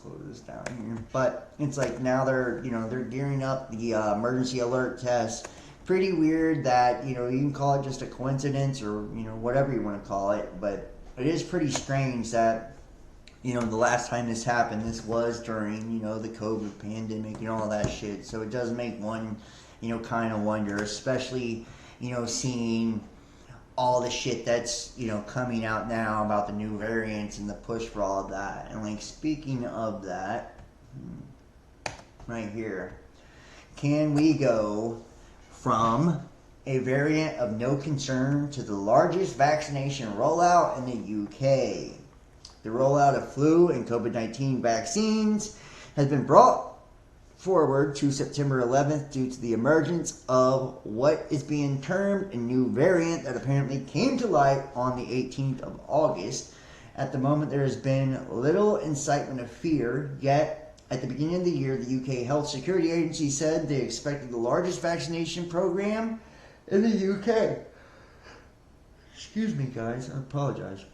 S1: Close this down here, but it's like now they're gearing up the emergency alert test. Pretty weird that you can call it just a coincidence or whatever you want to call it, but it is pretty strange that the last time this happened, this was during the COVID pandemic and all that shit. So it does make one kind of wonder, especially seeing all the shit that's coming out now about the new variants and the push for all of that. And like speaking of that, right here, can we go from a variant of no concern to the largest vaccination rollout in the UK? The rollout of flu and COVID-19 vaccines has been brought forward to September 11th due to the emergence of what is being termed a new variant that apparently came to light on the 18th of August. At the moment, there has been little incitement of fear, yet at the beginning of the year, the UK Health Security Agency said they expected the largest vaccination program in the UK. Excuse me, guys, I apologize.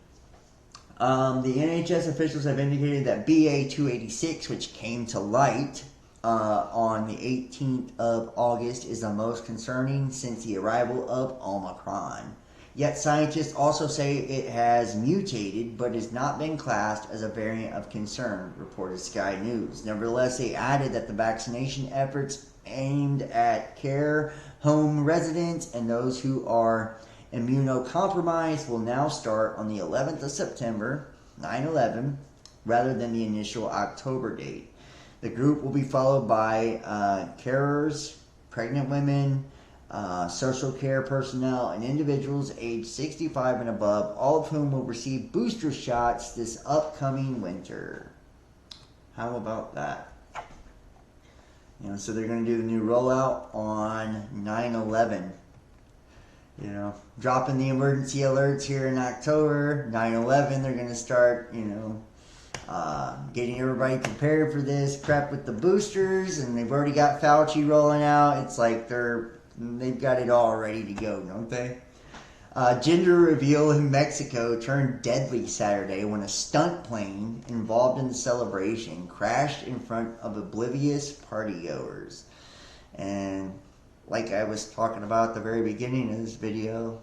S1: The NHS officials have indicated that BA286, which came to light on the 18th of August is the most concerning since the arrival of Omicron. Yet scientists also say it has mutated but has not been classed as a variant of concern, reported Sky News. Nevertheless, they added that the vaccination efforts aimed at care home residents and those who are immunocompromised will now start on the 11th of September, 9/11, rather than the initial October date. The group will be followed by carers, pregnant women, social care personnel, and individuals aged 65 and above, all of whom will receive booster shots this upcoming winter. How about that? So they're going to do the new rollout on 9/11. Dropping the emergency alerts here in October. 9/11, they're going to start, getting everybody prepared for this crap with the boosters, and they've already got Fauci rolling out. It's like they've got it all ready to go, don't they? Gender reveal in Mexico turned deadly Saturday when a stunt plane involved in the celebration crashed in front of oblivious partygoers. And like I was talking about at the very beginning of this video,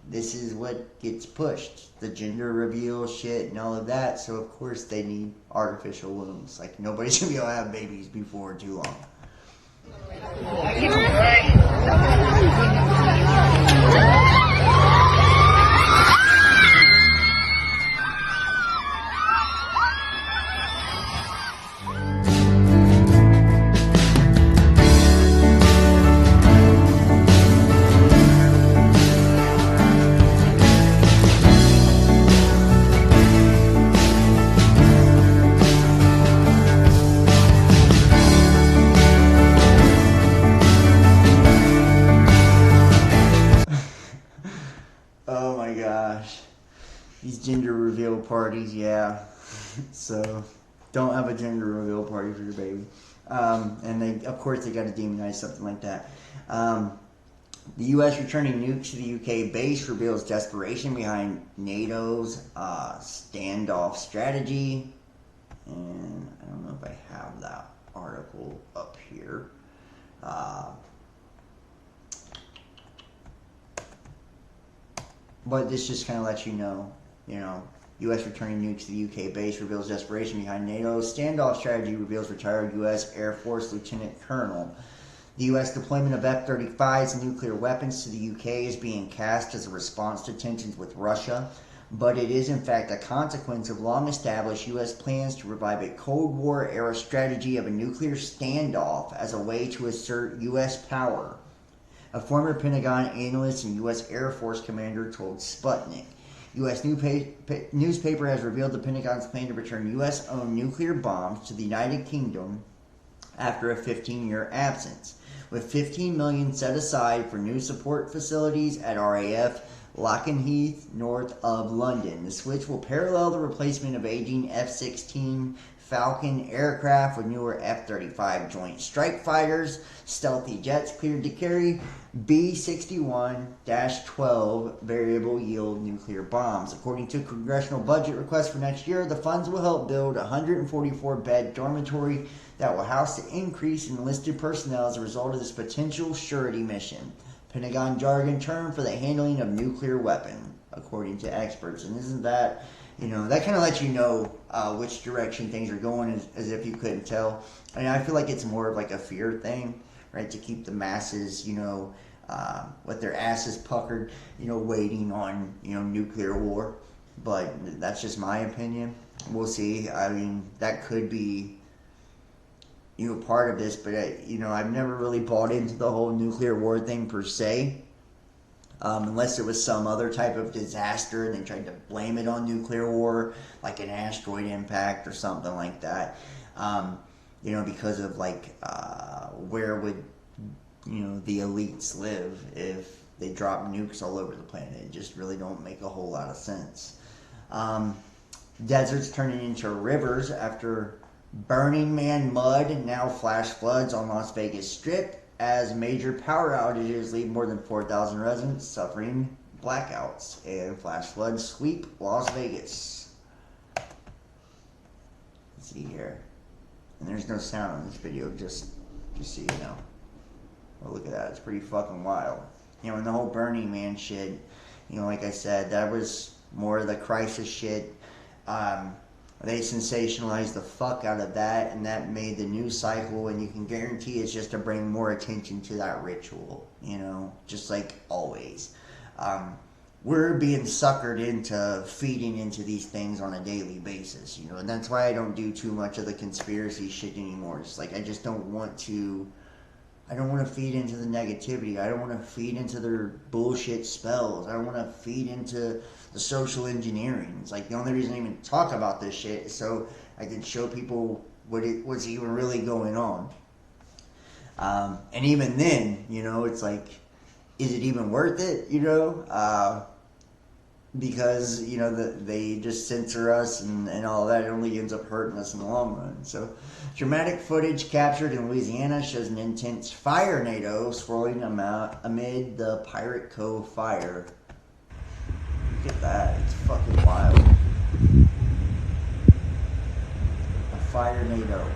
S1: this is what gets pushed. The gender reveal shit and all of that. So of course they need artificial wombs. Nobody's going to be able to have babies before too long. Oh my gosh. These gender reveal parties, yeah. So, don't have a gender reveal party for your baby. And of course they got to demonize something like that. The U.S. returning nukes to the U.K. base reveals desperation behind NATO's standoff strategy. And I don't know if I have that article up here. But this just kind of lets you know, U.S. returning nukes to the U.K. base reveals desperation behind NATO's standoff strategy, reveals retired U.S. Air Force Lieutenant Colonel. The U.S. deployment of F-35s and nuclear weapons to the U.K. is being cast as a response to tensions with Russia, but it is in fact a consequence of long-established U.S. plans to revive a Cold War-era strategy of a nuclear standoff as a way to assert U.S. power. A former Pentagon analyst and U.S. Air Force commander told Sputnik. U.S. newspaper has revealed the Pentagon's plan to return U.S.-owned nuclear bombs to the United Kingdom after a 15-year absence, with $15 million set aside for new support facilities at RAF Lakenheath, north of London. The switch will parallel the replacement of aging F-16 Falcon aircraft with newer F-35 Joint Strike Fighters, stealthy jets cleared to carry B-61-12 variable yield nuclear bombs. According to a congressional budget request for next year, the funds will help build a 144-bed dormitory that will house the increase in enlisted personnel as a result of this potential surety mission. Pentagon jargon term for the handling of nuclear weapon, according to experts. And isn't that, that kind of lets you know which direction things are going, as if you couldn't tell. I mean, I feel like it's more of like a fear thing, right, to keep the masses, with their asses puckered, waiting on, nuclear war. But that's just my opinion. We'll see. I mean, that could be, part of this, but, I've never really bought into the whole nuclear war thing per se. Unless it was some other type of disaster and they tried to blame it on nuclear war, like an asteroid impact or something like that. Because of where would, the elites live if they drop nukes all over the planet. It just really don't make a whole lot of sense. Deserts turning into rivers after Burning Man mud, and now flash floods on Las Vegas Strip as major power outages leave more than 4,000 residents suffering blackouts, and flash floods sweep Las Vegas. Let's see here. And there's no sound in this video, just so you know. Well, look at that. It's pretty fucking wild. You know, and the whole Burning Man shit, you know, like I said, that was more of the crisis shit. They sensationalized the fuck out of that, and that made the news cycle, and you can guarantee it's just to bring more attention to that ritual, you know, just like always. We're being suckered into feeding into these things on a daily basis, you know, and that's why I don't do too much of the conspiracy shit anymore. It's like I just don't want to feed into the negativity. I don't want to feed into their bullshit spells. I don't want to feed into the social engineering. It's like the only reason I even talk about this shit is so I can show people what's even really going on. And even then, you know, it's like, is it even worth it, you know? Because, you know, they just censor us and all that. It only ends up hurting us in the long run. So, dramatic footage captured in Louisiana shows an intense fire tornado swirling amid the Pirate Cove fire. Look at that. It's fucking wild. A fire tornado.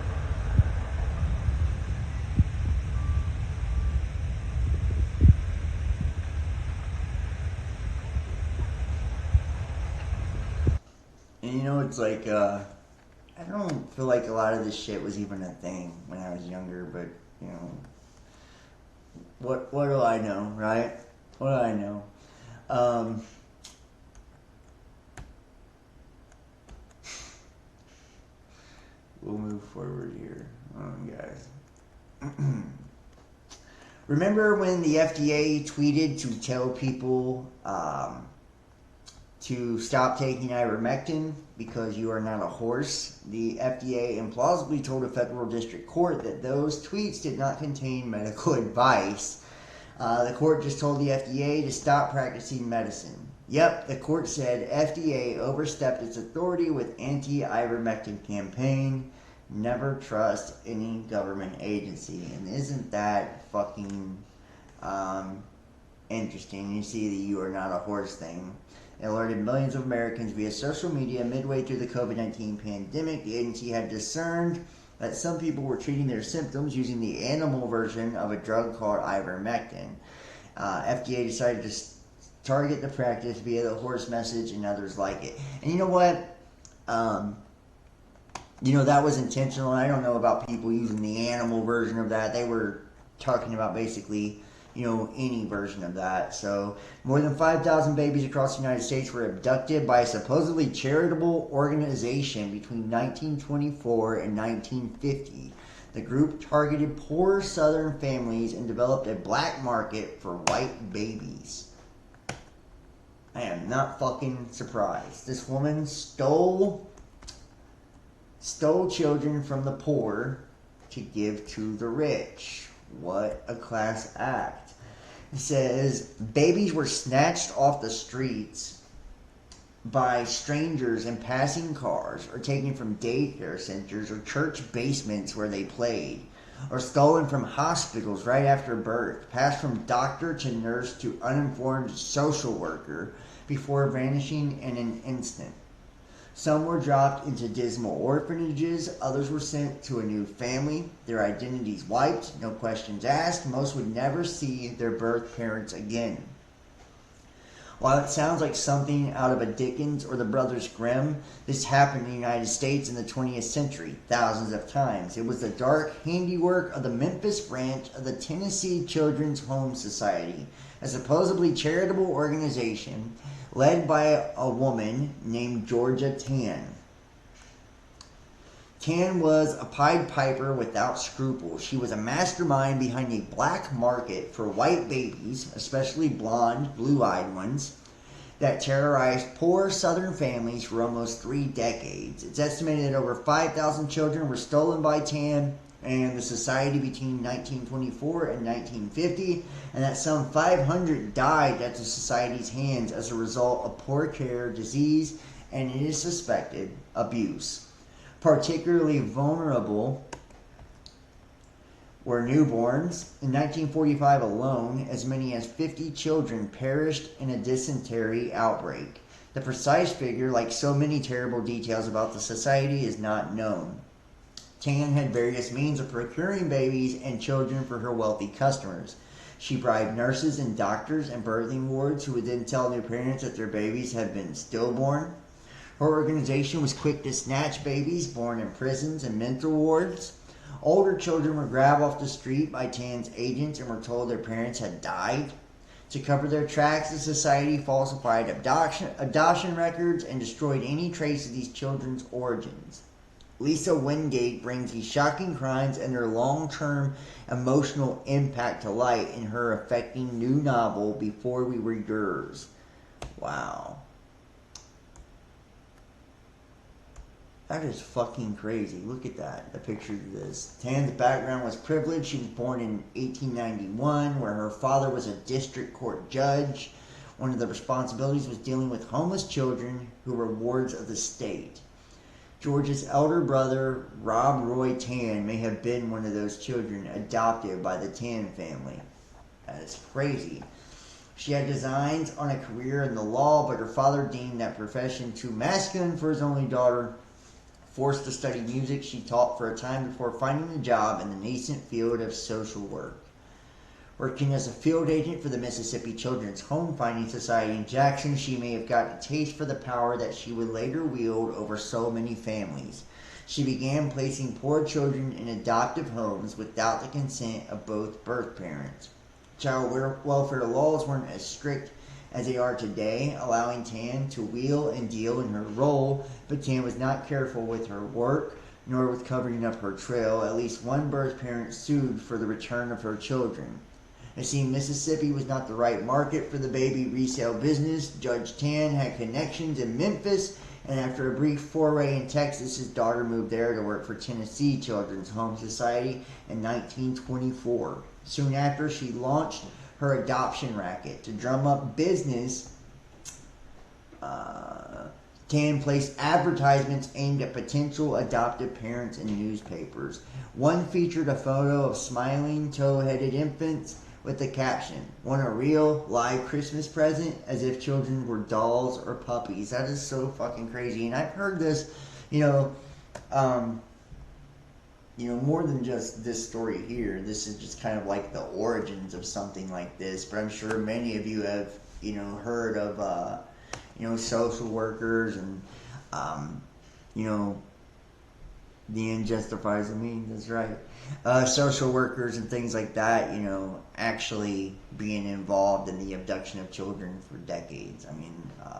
S1: And you know, it's like, I don't feel like a lot of this shit was even a thing when I was younger, but, you know, what do I know, right? What do I know? We'll move forward here, guys. Remember when the FDA tweeted to tell people, to stop taking ivermectin because you are not a horse? The FDA implausibly told a federal district court that those tweets did not contain medical advice. The court just told the FDA to stop practicing medicine. Yep, the court said FDA overstepped its authority with anti-ivermectin campaign. Never trust any government agency. And isn't that fucking interesting? You see the "you are not a horse" thing. It alerted millions of Americans via social media midway through the COVID-19 pandemic. The agency had discerned that some people were treating their symptoms using the animal version of a drug called ivermectin. FDA decided to target the practice via the horse message and others like it. And you know what? You know, that was intentional. I don't know about people using the animal version of that. They were talking about basically, you know, any version of that. So, more than 5,000 babies across the United States were abducted by a supposedly charitable organization between 1924 and 1950. The group targeted poor Southern families and developed a black market for white babies. I am not fucking surprised. This woman stole children from the poor to give to the rich. What a class act. It says babies were snatched off the streets by strangers in passing cars, or taken from daycare centers or church basements where they played, or stolen from hospitals right after birth, passed from doctor to nurse to uninformed social worker before vanishing in an instant. Some were dropped into dismal orphanages, others were sent to a new family, their identities wiped, no questions asked. Most would never see their birth parents again. While it sounds like something out of a Dickens or the Brothers Grimm, this happened in the United States in the 20th century, thousands of times. It was the dark handiwork of the Memphis branch of the Tennessee Children's Home Society, a supposedly charitable organization led by a woman named Georgia Tann. Tann was a Pied Piper without scruples. She was a mastermind behind a black market for white babies, especially blonde, blue-eyed ones, that terrorized poor Southern families for almost 3 decades. It's estimated that over 5,000 children were stolen by Tann and the society between 1924 and 1950, and that some 500 died at the society's hands as a result of poor care, disease, and it is suspected abuse. Particularly vulnerable were newborns. In 1945 alone, as many as 50 children perished in a dysentery outbreak. The precise figure, like so many terrible details about the society, is not known. Tan had various means of procuring babies and children for her wealthy customers. She bribed nurses and doctors in birthing wards who would then tell new parents that their babies had been stillborn. Her organization was quick to snatch babies born in prisons and mental wards. Older children were grabbed off the street by Tan's agents and were told their parents had died. To cover their tracks, the society falsified adoption records and destroyed any trace of these children's origins. Lisa Wingate brings these shocking crimes and their long-term emotional impact to light in her affecting new novel, Before We Were Yours. Wow. That is fucking crazy. Look at that, the picture of this. Tan's background was privileged. She was born in 1891, where her father was a district court judge. One of the responsibilities was dealing with homeless children who were wards of the state. George's elder brother, Rob Roy Tan, may have been one of those children adopted by the Tan family. That is crazy. She had designs on a career in the law, but her father deemed that profession too masculine for his only daughter. Forced to study music, she taught for a time before finding a job in the nascent field of social work. Working as a field agent for the Mississippi Children's Home Finding Society in Jackson, she may have gotten a taste for the power that she would later wield over so many families. She began placing poor children in adoptive homes without the consent of both birth parents. Child welfare laws weren't as strict as they are today, allowing Tan to wheel and deal in her role, but Tan was not careful with her work, nor with covering up her trail. At least one birth parent sued for the return of her children. It seemed Mississippi was not the right market for the baby resale business. Judge Tan had connections in Memphis, and after a brief foray in Texas, his daughter moved there to work for Tennessee Children's Home Society in 1924. Soon after, she launched her adoption racket. To drum up business, Tan placed advertisements aimed at potential adoptive parents in newspapers. One featured a photo of smiling, tow-headed infants with the caption, "Want a real, live Christmas present?" As if children were dolls or puppies. That is so fucking crazy. And I've heard this, more than just this story here. This is just kind of like the origins of something like this. But I'm sure many of you have, heard of, social workers and, the end justifies the means. That's right. Social workers and things like that, actually being involved in the abduction of children for decades. I mean,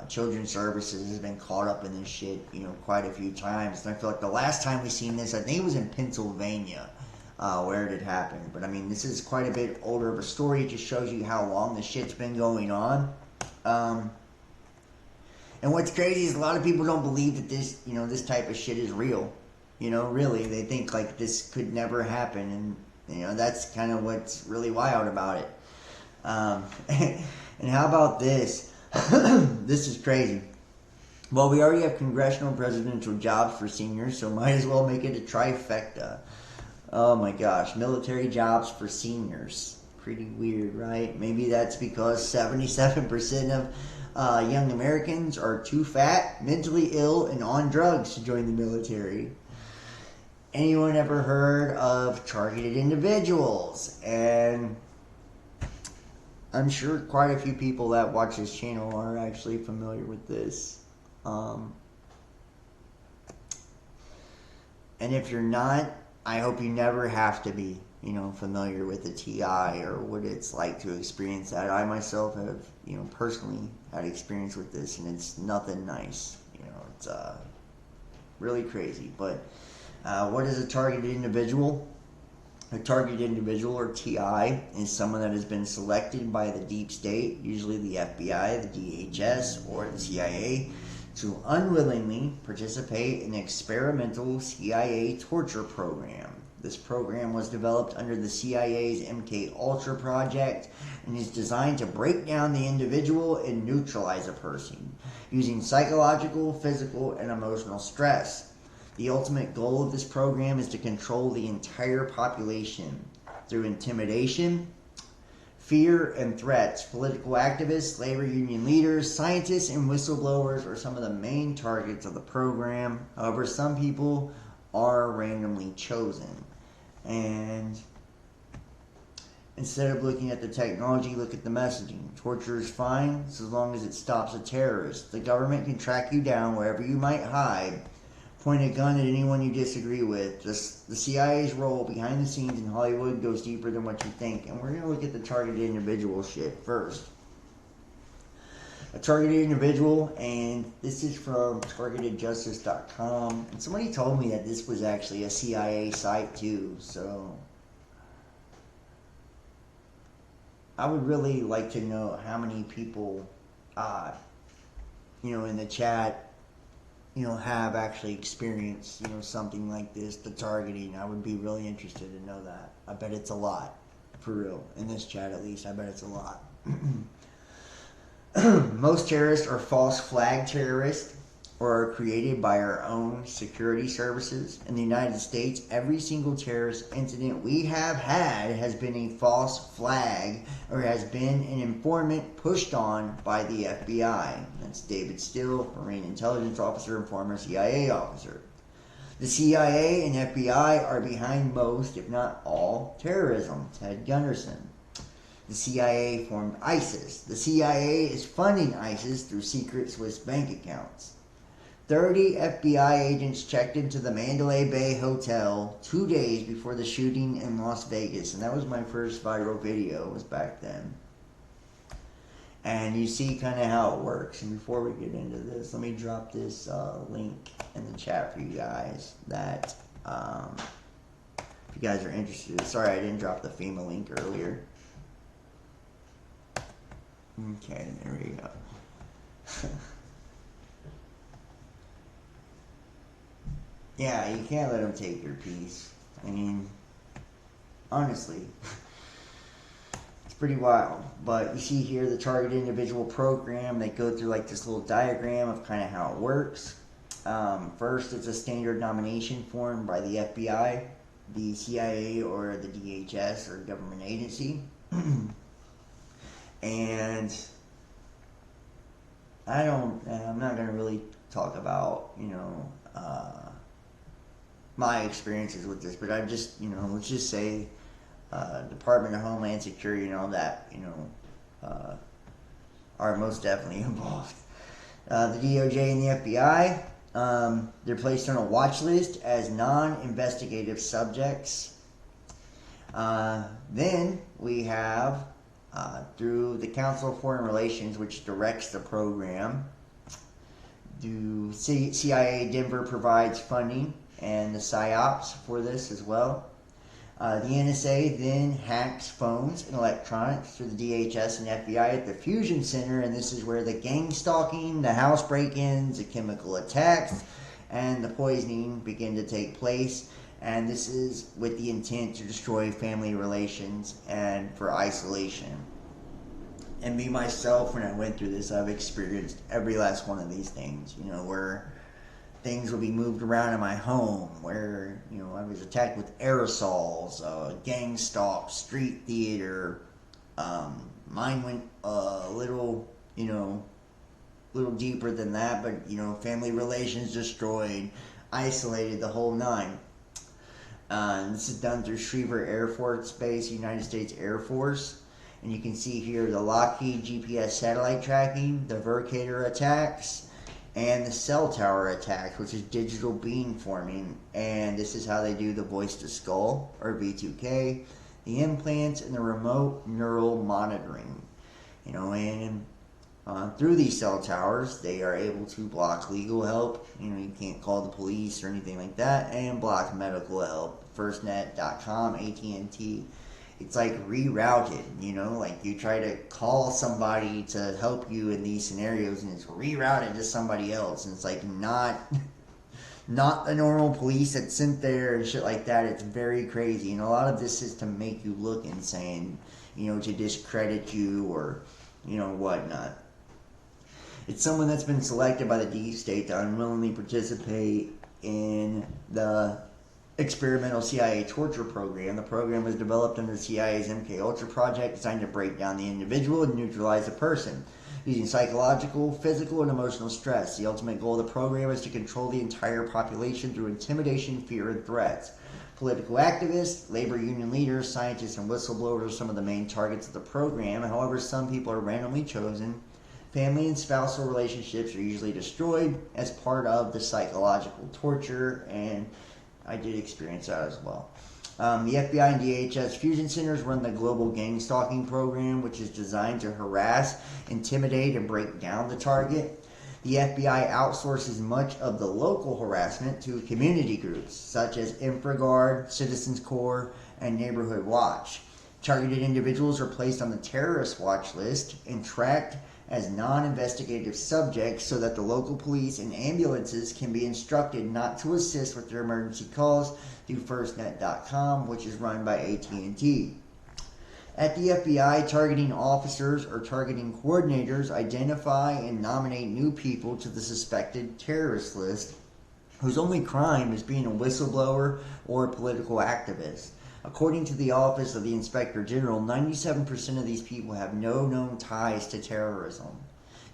S1: Children's Services has been caught up in this shit, quite a few times. And I feel like the last time we seen this, I think it was in Pennsylvania, where it had happened. But I mean, this is quite a bit older of a story. It just shows you how long this shit's been going on. And what's crazy is a lot of people don't believe that this, this type of shit is real. Really, they think like this could never happen, and that's kind of what's really wild about it. And how about this? This is crazy. Well, we already have congressional and presidential jobs for seniors, so might as well make it a trifecta. Oh my gosh, military jobs for seniors. Pretty weird, right? Maybe that's because 77% of young Americans are too fat, mentally ill, and on drugs to join the military. Anyone ever heard of targeted individuals? And I'm sure quite a few people that watch this channel are actually familiar with this. And if you're not, I hope you never have to be, familiar with the TI or what it's like to experience that. I myself have, personally had experience with this, and it's nothing nice. It's really crazy. But what is a targeted individual? A targeted individual, or TI, is someone that has been selected by the deep state, usually the FBI, the DHS, or the CIA, to unwillingly participate in an experimental CIA torture program. This program was developed under the CIA's MK-Ultra project and is designed to break down the individual and neutralize a person using psychological, physical, and emotional stress. The ultimate goal of this program is to control the entire population through intimidation, fear, and threats. Political activists, labor union leaders, scientists, and whistleblowers are some of the main targets of the program. However, some people are randomly chosen. And instead of looking at the technology, look at the messaging. Torture is fine so long as it stops a terrorist. The government can track you down wherever you might hide, point a gun at anyone you disagree with. The CIA's role behind the scenes in Hollywood goes deeper than what you think. And we're going to look at the targeted individual shit first. A targeted individual, and this is from targetedjustice.com. And somebody told me that this was actually a CIA site too, so I would really like to know how many people, in the chat, have actually experienced, something like this, the targeting. I would be really interested to know that. I bet it's a lot, for real. In this chat, at least, I bet it's a lot. Most terrorists are false flag terrorists or are created by our own security services. In the United States, every single terrorist incident we have had has been a false flag or has been an informant pushed on by the FBI. That's David Steele, Marine intelligence officer and former CIA officer. The CIA and FBI are behind most, if not all, terrorism. Ted Gunderson. The CIA formed ISIS. The CIA is funding ISIS through secret Swiss bank accounts. 30 FBI agents checked into the Mandalay Bay Hotel 2 days before the shooting in Las Vegas. And that was my first viral video, was back then. And you see kind of how it works. And before we get into this, let me drop this link in the chat for you guys that, if you guys are interested. Sorry, I didn't drop the FEMA link earlier. Okay, there we go. Yeah, you can't let them take your piece. I mean, honestly, it's pretty wild. But you see here the target individual program. They go through like this little diagram of kind of how it works. First, it's a standard nomination form by the FBI, the CIA, or the DHS, or government agency. And I'm not going to really talk about, my experiences with this, but I just, let's just say Department of Homeland Security and all that, are most definitely involved. The DOJ and the FBI, they're placed on a watch list as non-investigative subjects. Then we have through the Council of Foreign Relations, which directs the program. The CIA Denver provides funding and the PSYOPs for this as well. The NSA then hacks phones and electronics through the DHS and FBI at the Fusion Center, and this is where the gang stalking, the house break-ins, the chemical attacks, and the poisoning begin to take place. And this is with the intent to destroy family relations and for isolation. And me, myself, when I went through this, I've experienced every last one of these things, where things will be moved around in my home, where, I was attacked with aerosols, gang stalk, street theater. Mine went a little deeper than that, but, family relations destroyed, isolated, the whole nine. This is done through Schriever Air Force Base, United States Air Force. And you can see here the Lockheed GPS satellite tracking, the Vercator attacks, and the cell tower attacks, which is digital beamforming. And this is how they do the voice to skull, or V2K, the implants, and the remote neural monitoring. And through these cell towers, they are able to block legal help. You can't call the police or anything like that, and block medical help. FirstNet.com, AT&T. It's like rerouted, like you try to call somebody to help you in these scenarios, and it's rerouted to somebody else, and it's like not the normal police that's sent there and shit like that. It's very crazy, and a lot of this is to make you look insane, to discredit you or whatnot. It's someone that's been selected by the deep state to unwillingly participate in the experimental CIA torture program. The program was developed under the CIA's MKUltra project, designed to break down the individual and neutralize the person. using psychological, physical, and emotional stress. The ultimate goal of the program is to control the entire population through intimidation, fear, and threats. Political activists, labor union leaders, scientists, and whistleblowers are some of the main targets of the program. However, some people are randomly chosen. Family and spousal relationships are usually destroyed as part of the psychological torture, and I did experience that as well. The FBI and DHS fusion centers run the global gang stalking program, which is designed to harass, intimidate, and break down the target. The FBI outsources much of the local harassment to community groups such as InfraGard, Citizens Corps, and Neighborhood Watch. Targeted individuals are placed on the terrorist watch list and tracked as non-investigative subjects so that the local police and ambulances can be instructed not to assist with their emergency calls through FirstNet.com, which is run by AT&T. At the FBI, targeting officers or targeting coordinators identify and nominate new people to the suspected terrorist list whose only crime is being a whistleblower or a political activist. According to the Office of the Inspector General, 97% of these people have no known ties to terrorism,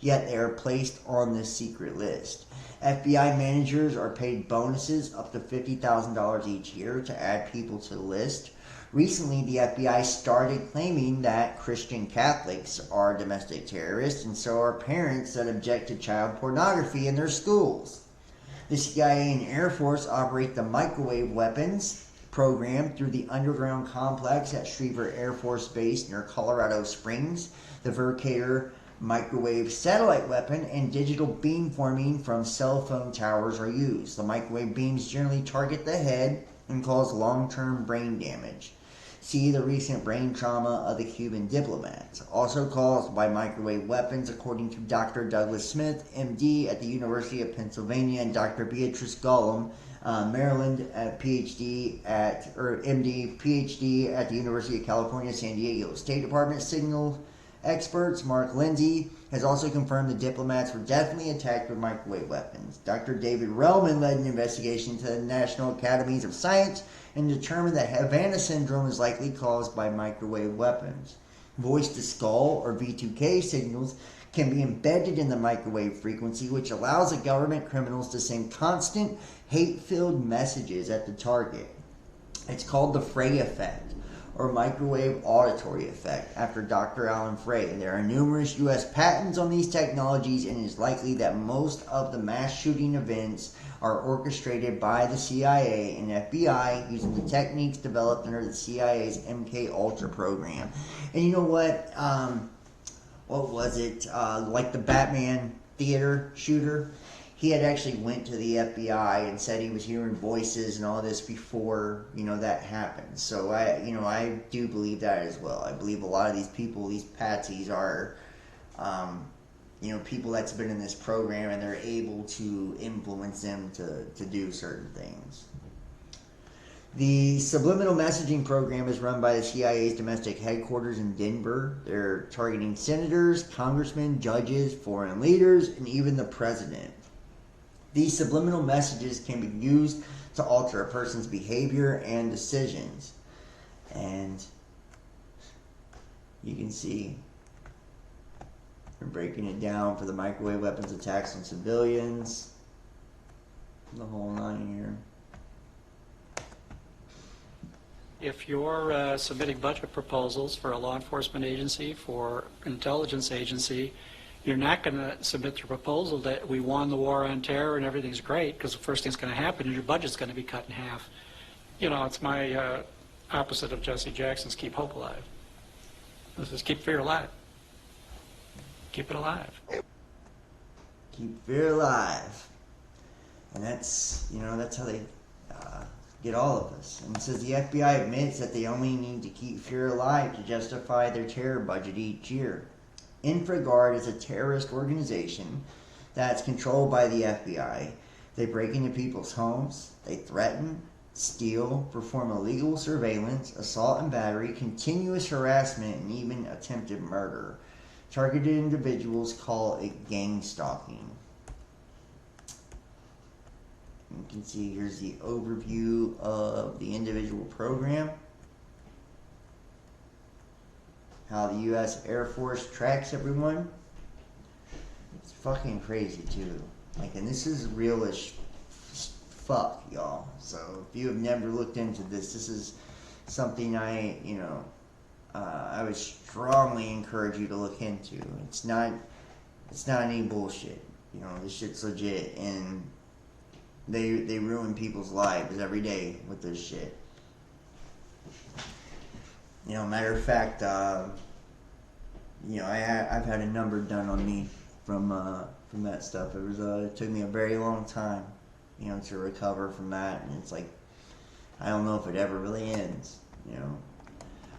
S1: yet they are placed on this secret list. FBI managers are paid bonuses up to $50,000 each year to add people to the list. Recently, the FBI started claiming that Christian Catholics are domestic terrorists, and so are parents that object to child pornography in their schools. The CIA and Air Force operate the microwave weapons program through the underground complex at Schriever Air Force Base near Colorado Springs. The Vercator microwave satellite weapon and digital beamforming from cell phone towers are used. The microwave beams generally target the head and cause long-term brain damage. See the recent brain trauma of the Cuban diplomats, also caused by microwave weapons, according to Dr. Douglas Smith, MD at the University of Pennsylvania, and Dr. Beatrice Gollum, Maryland, MD, PhD at the University of California, San Diego. State Department signal experts Mark Lindsay has also confirmed the diplomats were definitely attacked with microwave weapons. Dr. David Relman led an investigation into the National Academies of Science and determined that Havana syndrome is likely caused by microwave weapons. Voice-to-skull, or V2K signals, can be embedded in the microwave frequency, which allows the government criminals to send constant, hate-filled messages at the target. It's called the Frey effect, or microwave auditory effect, after Dr. Alan Frey. There are numerous U.S. patents on these technologies, and it is likely that most of the mass shooting events are orchestrated by the CIA and FBI using the techniques developed under the CIA's MK Ultra program. And you know what? What was it? Like the Batman theater shooter? He had actually went to the FBI and said he was hearing voices and all this before, that happened. So I do believe that as well. I believe a lot of these people, these patsies, are, people that's been in this program, and they're able to influence them to do certain things. The subliminal messaging program is run by the CIA's domestic headquarters in Denver. They're targeting senators, congressmen, judges, foreign leaders, and even the president. These subliminal messages can be used to alter a person's behavior and decisions. And you can see we're breaking it down for the microwave weapons attacks on civilians. The whole nine here.
S10: If you're submitting budget proposals for a law enforcement agency, for an intelligence agency, you're not going to submit the proposal that we won the war on terror and everything's great, because the first thing's going to happen is your budget's going to be cut in half. It's my opposite of Jesse Jackson's keep hope alive. This is keep fear alive. Keep it alive.
S1: Keep fear alive. And that's how they get all of us. And it says the FBI admits that they only need to keep fear alive to justify their terror budget each year. InfraGard is a terrorist organization that's controlled by the FBI. They break into people's homes, they threaten, steal, perform illegal surveillance, assault and battery, continuous harassment, and even attempted murder. Targeted individuals call it gang stalking. You can see here's the overview of the individual program. How the U.S. Air Force tracks everyone. It's fucking crazy too. Like, and this is real as fuck, y'all. So if you have never looked into this, this is something I would strongly encourage you to look into. It's not any bullshit. This shit's legit, and they ruin people's lives every day with this shit. Matter of fact, I've had a number done on me from that stuff. It took me a very long time, to recover from that, and it's like, I don't know if it ever really ends,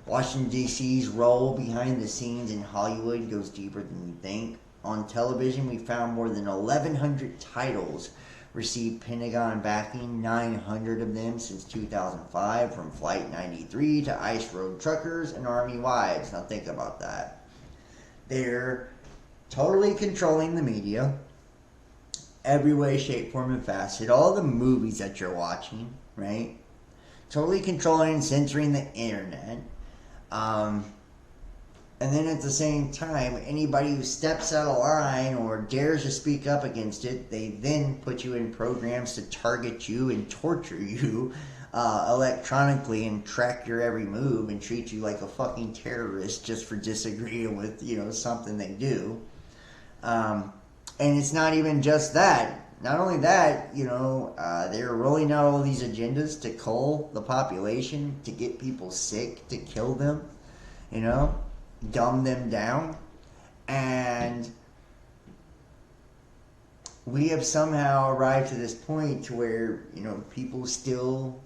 S1: Washington, D.C.'s role behind the scenes in Hollywood goes deeper than you think. On television, we found more than 1,100 titles received Pentagon backing, 900 of them since 2005, from Flight 93 to Ice Road Truckers and Army Wives. Now think about that. They're totally controlling the media, every way, shape, form, and facet. All the movies that you're watching, right? Totally controlling and censoring the internet. And then at the same time, anybody who steps out of line or dares to speak up against it, they then put you in programs to target you and torture you electronically and track your every move and treat you like a fucking terrorist just for disagreeing with, something they do. And it's not even just that. Not only that, they're rolling out all these agendas to cull the population, to get people sick, to kill them, dumb them down. And we have somehow arrived to this point to where, people still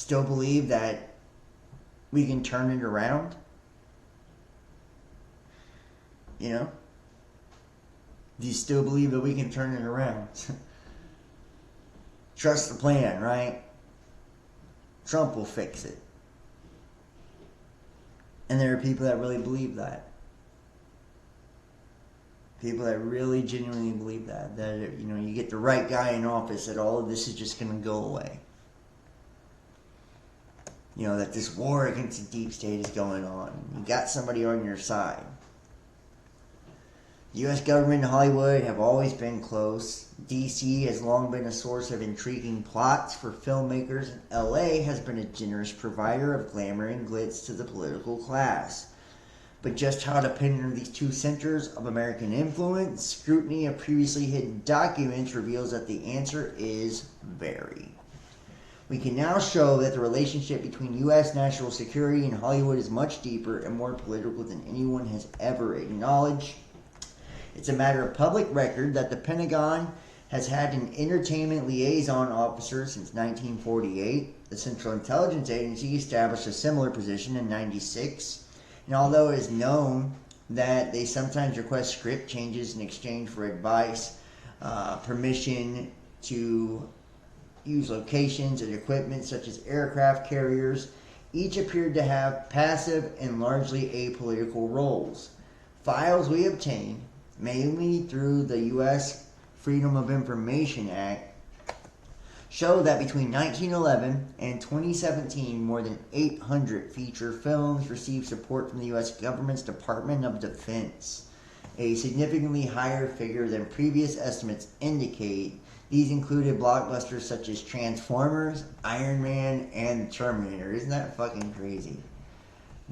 S1: believe that we can turn it around. Do you still believe that we can turn it around? Trust the plan, right? Trump will fix it. And there are people that really believe that. People that really genuinely believe that. That, you get the right guy in office, that all of this is just going to go away. That this war against the deep state is going on. You got somebody on your side. The U.S. government and Hollywood have always been close. D.C. has long been a source of intriguing plots for filmmakers, and L.A. has been a generous provider of glamour and glitz to the political class. But just how dependent are these two centers of American influence? Scrutiny of previously hidden documents reveals that the answer is very. We can now show that the relationship between U.S. national security and Hollywood is much deeper and more political than anyone has ever acknowledged. It's a matter of public record that the Pentagon has had an entertainment liaison officer since 1948. The Central Intelligence Agency established a similar position in 1996. And although it is known that they sometimes request script changes in exchange for advice, permission to use locations and equipment such as aircraft carriers, each appeared to have passive and largely apolitical roles. Files we obtained, mainly through the U.S. Freedom of Information Act, show that between 1911 and 2017, more than 800 feature films received support from the U.S. government's Department of Defense, a significantly higher figure than previous estimates indicate. These included blockbusters such as Transformers, Iron Man, and Terminator. Isn't that fucking crazy?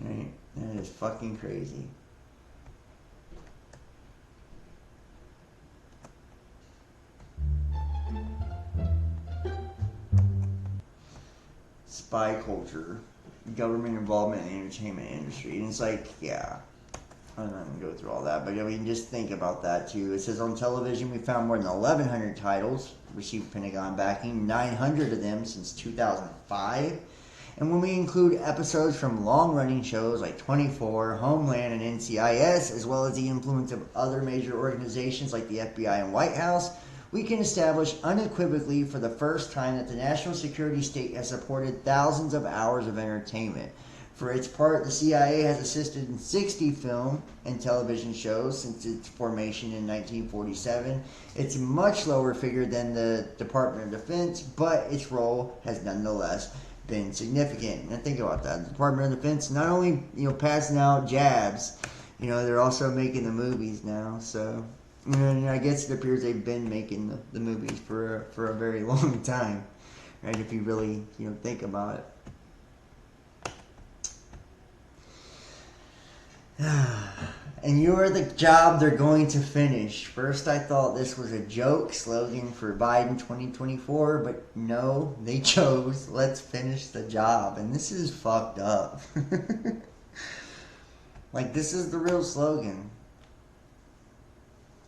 S1: Right? That is fucking crazy. Spy culture, government involvement in the entertainment industry. And it's like, yeah, I'm not going to go through all that, but just think about that too. It says on television we found more than 1,100 titles received Pentagon backing, 900 of them since 2005. And when we include episodes from long-running shows like 24, Homeland, and NCIS, as well as the influence of other major organizations like the FBI and White House, we can establish unequivocally for the first time that the national security state has supported thousands of hours of entertainment. For its part, the CIA has assisted in 60 film and television shows since its formation in 1947. It's a much lower figure than the Department of Defense, but its role has nonetheless been significant. And think about that. The Department of Defense not only passing out jabs, they're also making the movies now. So And I guess it appears they've been making the movies for a very long time, right? If you really think about it. And you're the job they're going to finish. First, I thought this was a joke slogan for Biden 2024, but no, they chose let's finish the job, and this is fucked up. Like, this is the real slogan.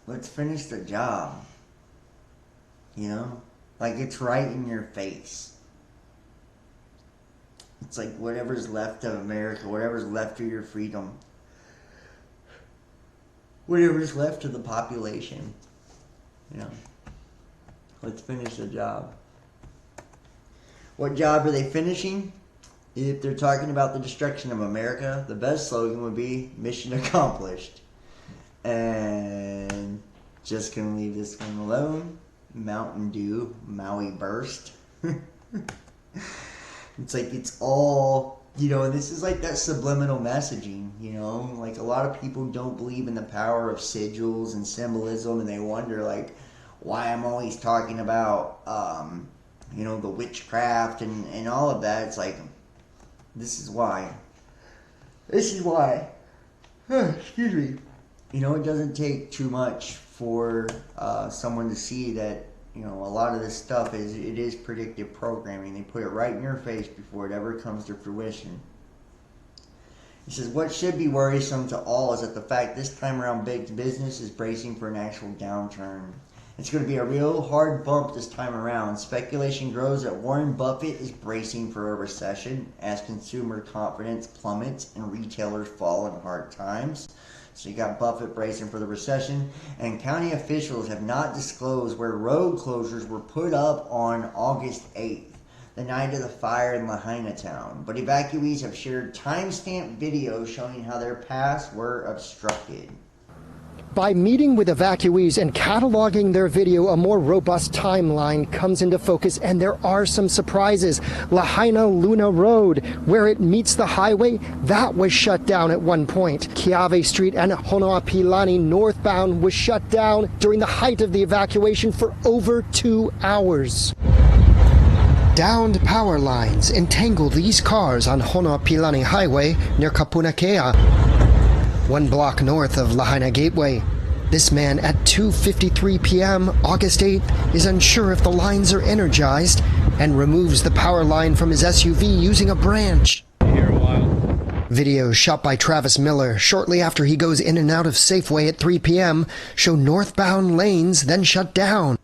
S1: Let's finish the job. Like, it's right in your face. It's like whatever's left of America, whatever's left of your freedom, whatever's left of the population. Let's finish the job. What job are they finishing? If they're talking about the destruction of America, the best slogan would be mission accomplished. And just gonna leave this one alone. Mountain Dew, Maui Burst. It's like it's all, and this is like that subliminal messaging, like a lot of people don't believe in the power of sigils and symbolism, and they wonder like why I'm always talking about, the witchcraft and all of that. It's like, this is why. Excuse me. It doesn't take too much for someone to see that, a lot of this stuff is predictive programming. They put it right in your face before it ever comes to fruition. He says, what should be worrisome to all is that the fact this time around big business is bracing for an actual downturn. It's going to be a real hard bump this time around. Speculation grows that Warren Buffett is bracing for a recession as consumer confidence plummets and retailers fall in hard times. So you got Buffett bracing for the recession, and county officials have not disclosed where road closures were put up on August 8th, the night of the fire in Lahaina town. But evacuees have shared timestamped videos showing how their paths were obstructed.
S11: By meeting with evacuees and cataloging their video, a more robust timeline comes into focus, and there are some surprises. Lahaina Luna Road, where it meets the highway, that was shut down at one point. Keawe Street and Honoapilani northbound was shut down during the height of the evacuation for over 2 hours. Downed power lines entangle these cars on Honoapilani Highway near Kapunakea, 1 block north of Lahaina Gateway. This man at 2:53 p.m. August 8th is unsure if the lines are energized and removes the power line from his SUV using a branch. Videos shot by Travis Miller shortly after he goes in and out of Safeway at 3 p.m. show northbound lanes then shut down.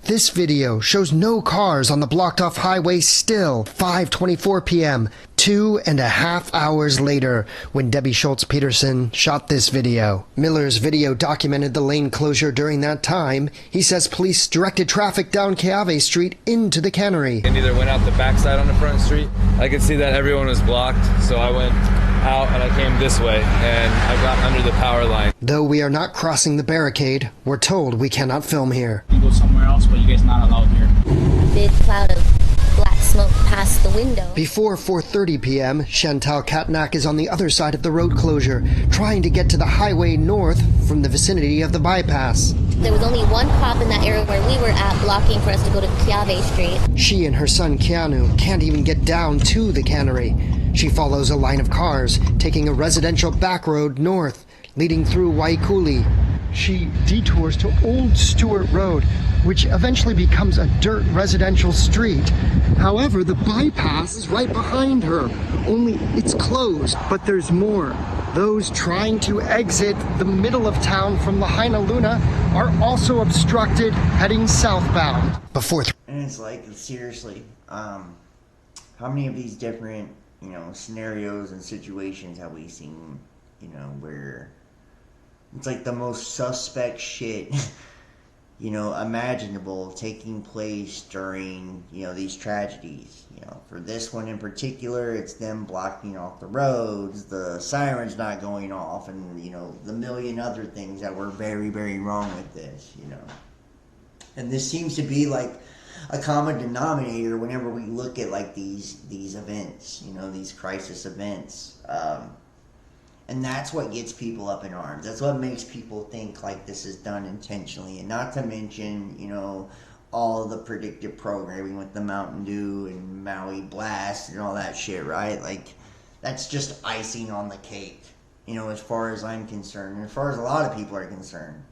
S11: This video shows no cars on the blocked-off highway still, 5:24 p.m., 2.5 hours later, when Debbie Schultz-Peterson shot this video. Miller's video documented the lane closure during that time. He says police directed traffic down Keawe Street into the cannery.
S12: And either went out the backside on the front street. I could see that everyone was blocked, so I went out and I came this way, and I got under the power line.
S11: Though we are not crossing the barricade, we're told we cannot film here.
S13: You go somewhere else, but you guys not allowed here.
S14: Big cloud of black smoke past the window.
S11: Before 4:30 p.m., Chantal Katnak is on the other side of the road closure, trying to get to the highway north from the vicinity of the bypass.
S14: There was only one cop in that area where we were at, blocking for us to go to Keawe Street.
S11: She and her son Keanu can't even get down to the cannery. She follows a line of cars, taking a residential back road north, leading through Waikuli. She detours to Old Stewart Road, which eventually becomes a dirt residential street. However, the bypass is right behind her, only it's closed. But there's more. Those trying to exit the middle of town from Lahaina Luna are also obstructed, heading southbound.
S1: And it's like, seriously, how many of these different, scenarios and situations have we seen, where it's like the most suspect shit, imaginable taking place during, these tragedies. For this one in particular, it's them blocking off the roads, the sirens not going off, and, the million other things that were very, very wrong with this, And this seems to be like a common denominator whenever we look at like these events, these crisis events. And that's what gets people up in arms. That's what makes people think like this is done intentionally. And not to mention, you know, all the predictive programming with the Mountain Dew and Maui Blast and all that shit, right? Like, that's just icing on the cake, you know, as far as I'm concerned, and as far as a lot of people are concerned.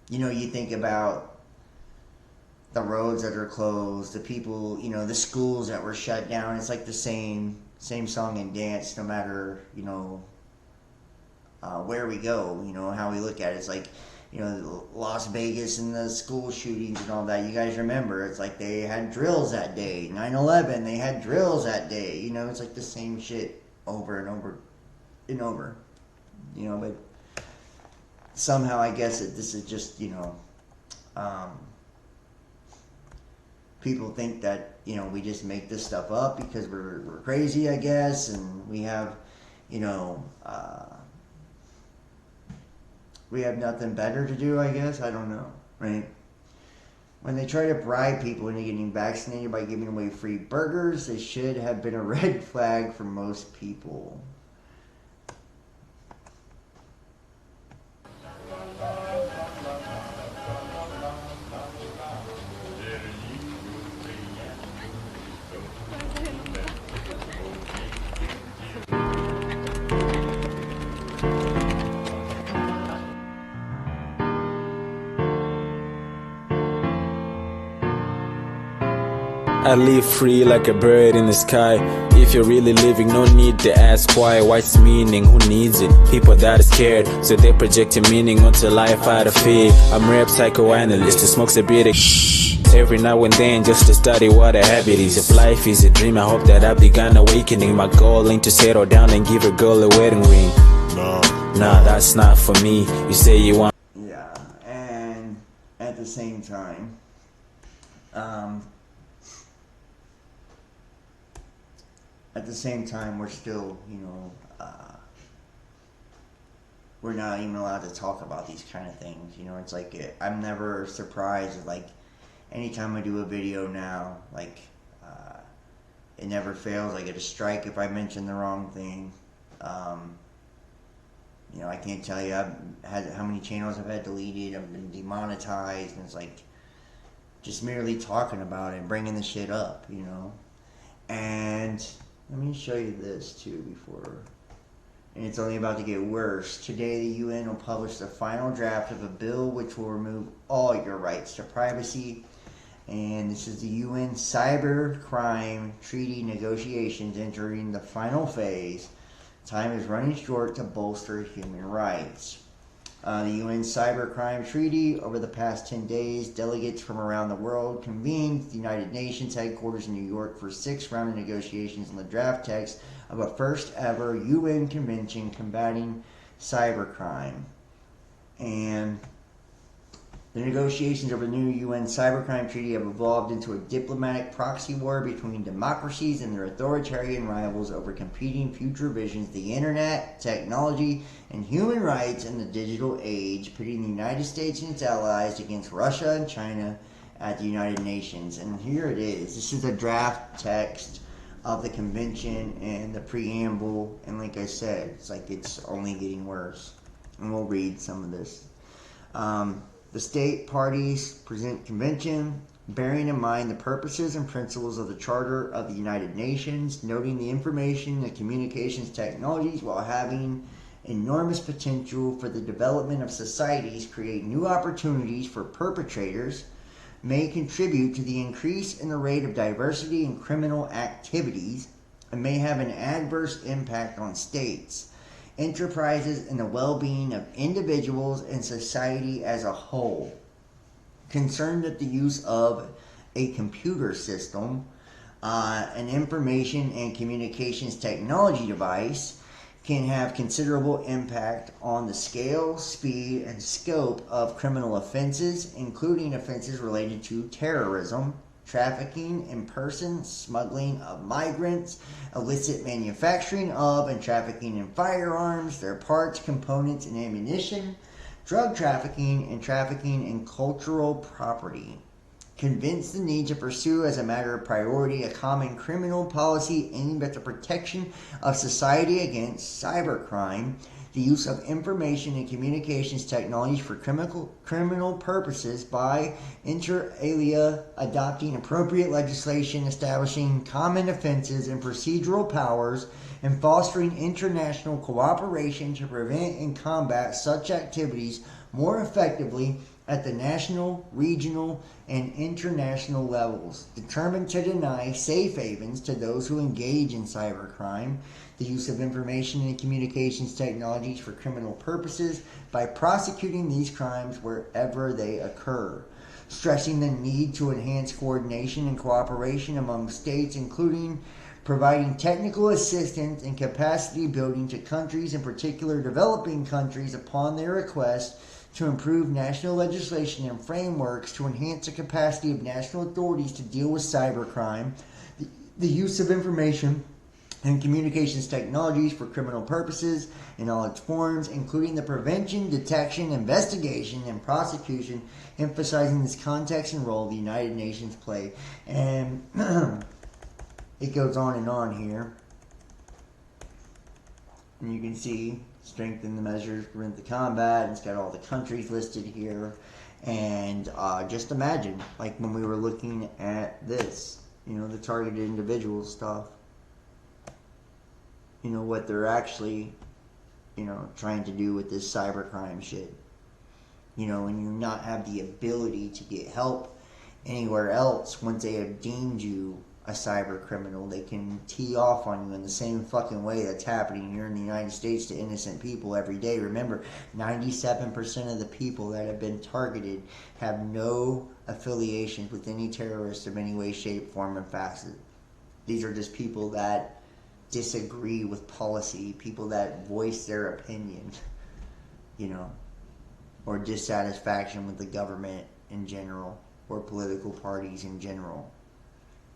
S1: You know, you think about the roads that are closed, the people, you know, the schools that were shut down. It's like the same song and dance, no matter, you know, where we go, you know, how we look at it. It's like, you know, Las Vegas and the school shootings and all that. You guys remember, it's like they had drills that day. 9/11, they had drills that day. You know, it's like the same shit over and over and over. You know, but somehow I guess that this is just, you know, people think that, you know, we just make this stuff up because we're crazy, I guess, and we have, you know, we have nothing better to do, I guess. I don't know, right? When they try to bribe people into getting vaccinated by giving away free burgers, it should have been a red flag for most people.
S15: I live free like a bird in the sky. If you're really living, no need to ask why. What's meaning? Who needs it? People that are scared, so they project a meaning onto life out of fear. I'm rap psychoanalyst who smokes a bit of every now and then just to study what a habit is. If life is a dream, I hope that I've begun awakening. My goal ain't to settle down and give a girl a wedding ring. Nah, that's not for me. You say you want.
S1: Yeah, and at the same time, we're still, you know, we're not even allowed to talk about these kind of things. You know, it's like, I'm never surprised, like, anytime I do a video now, like, it never fails. I get a strike if I mention the wrong thing. You know, I can't tell you how many channels I've had deleted, I've been demonetized, and it's like, just merely talking about it and bringing the shit up, you know. And let me show you this too before, and it's only about to get worse. Today the UN will publish the final draft of a bill which will remove all your rights to privacy. And this is the UN Cyber Crime Treaty negotiations entering the final phase. Time is running short to bolster human rights. The UN Cybercrime Treaty. Over the past 10 days, delegates from around the world convened the United Nations headquarters in New York for 6 round of negotiations on the draft text of a first ever UN convention combating cybercrime. And the negotiations over the new UN Cybercrime Treaty have evolved into a diplomatic proxy war between democracies and their authoritarian rivals over competing future visions, the internet, technology, and human rights in the digital age, pitting the United States and its allies against Russia and China at the United Nations. And here it is. This is a draft text of the convention and the preamble. And like I said, it's like it's only getting worse. And we'll read some of this. The state parties present convention, bearing in mind the purposes and principles of the Charter of the United Nations, noting the information and communications technologies, while having enormous potential for the development of societies, create new opportunities for perpetrators, may contribute to the increase in the rate of diversity in criminal activities, and may have an adverse impact on states, enterprises, and the well-being of individuals and society as a whole. Concerned that the use of a computer system, an information and communications technology device, can have considerable impact on the scale, speed, and scope of criminal offenses, including offenses related to terrorism, trafficking in persons, smuggling of migrants, illicit manufacturing of and trafficking in firearms, their parts, components, and ammunition, drug trafficking, and trafficking in cultural property. convinced the need to pursue as a matter of priority a common criminal policy aimed at the protection of society against cybercrime, the use of information and communications technologies for criminal purposes by, inter alia, adopting appropriate legislation establishing common offenses and procedural powers, and fostering international cooperation to prevent and combat such activities more effectively at the national, regional, and international levels, determined to deny safe havens to those who engage in cybercrime, the use of information and communications technologies for criminal purposes by prosecuting these crimes wherever they occur, stressing the need to enhance coordination and cooperation among states, including providing technical assistance and capacity building to countries, in particular developing countries, upon their request, to improve national legislation and frameworks to enhance the capacity of national authorities to deal with cybercrime, the use of information and communications technologies for criminal purposes in all its forms, including the prevention, detection, investigation, and prosecution, emphasizing this context and role the United Nations play. And it goes on here. And you can see strengthen the measures to prevent the combat. It's got all the countries listed here. And just imagine, like when we were looking at this, the targeted individual stuff, what they're actually, trying to do with this cybercrime shit. And you not have the ability to get help anywhere else once they have deemed you a cyber criminal. They can tee off on you in the same fucking way that's happening here in the United States to innocent people every day. Remember, 97% of the people that have been targeted have no affiliations with any terrorist of any way, shape, form, and facet. These are just people that disagree with policy, people that voice their opinion, or dissatisfaction with the government in general, or political parties in general.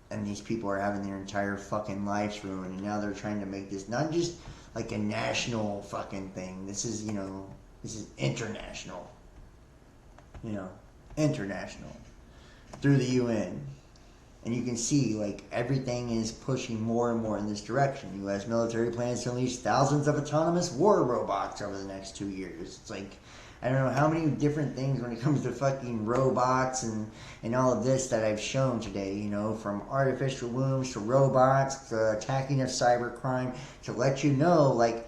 S1: And these people are having their entire fucking lives ruined, and now they're trying to make this not just like a national fucking thing. This is, this is international. International. Through the UN. And you can see, like, everything is pushing more and more in this direction. U.S. military plans to unleash thousands of autonomous war robots over the next 2 years. It's like, I don't know how many different things when it comes to fucking robots and all of this that I've shown today, from artificial wombs to robots to attacking of cybercrime, to let you know, like,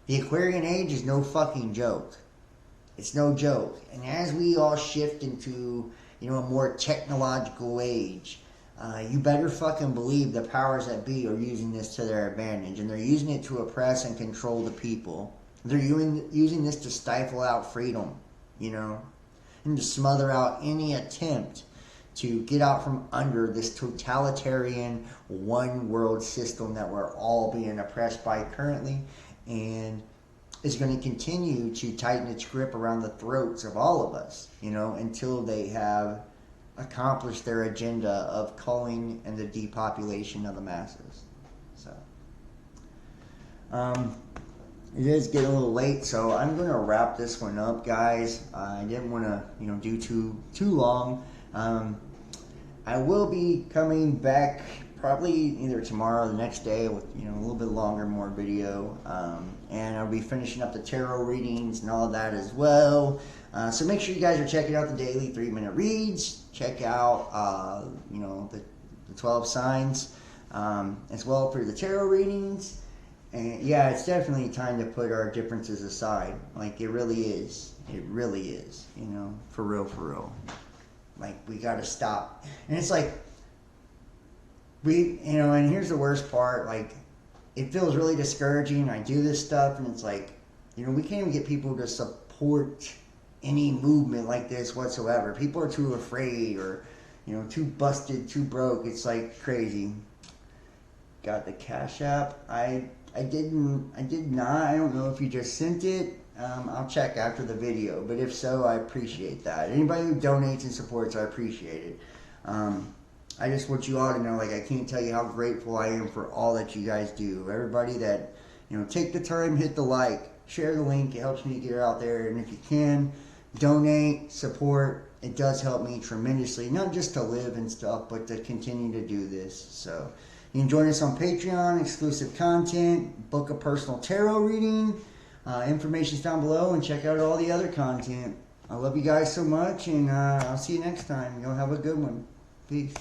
S1: the Aquarian Age is no fucking joke. It's no joke. And as we all shift into, a more technological age, you better fucking believe the powers that be are using this to their advantage, and they're using it to oppress and control the people. They're using this to stifle out freedom, and to smother out any attempt to get out from under this totalitarian one world system that we're all being oppressed by currently, and is going to continue to tighten its grip around the throats of all of us, until they have accomplished their agenda of culling and the depopulation of the masses. So, it is getting a little late, so I'm going to wrap this one up, guys. I didn't want to, do too long. I will be coming back probably either tomorrow or the next day with, a little bit longer, more video. And I'll be finishing up the tarot readings and all of that as well. So make sure you guys are checking out the daily 3-minute reads. Check out, the 12 signs as well for the tarot readings. And yeah, it's definitely time to put our differences aside. Like, it really is. It really is, for real. Like, we gotta stop. And it's like, and here's the worst part, like, it feels really discouraging. I do this stuff, and it's like, we can't even get people to support any movement like this whatsoever. People are too afraid, or, too busted, too broke. It's like crazy. Got the Cash App. I did not. I don't know if you just sent it. I'll check after the video, but if so, I appreciate that. Anybody who donates and supports, I appreciate it. I just want you all to know, like, I can't tell you how grateful I am for all that you guys do. Everybody that, take the time, hit the like, share the link. It helps me get it out there. And if you can, donate, support. it does help me tremendously, not just to live and stuff, but to continue to do this. So you can join us on Patreon, exclusive content, book a personal tarot reading. Information's down below, and check out all the other content. I love you guys so much, and I'll see you next time. You'll have a good one. Peace.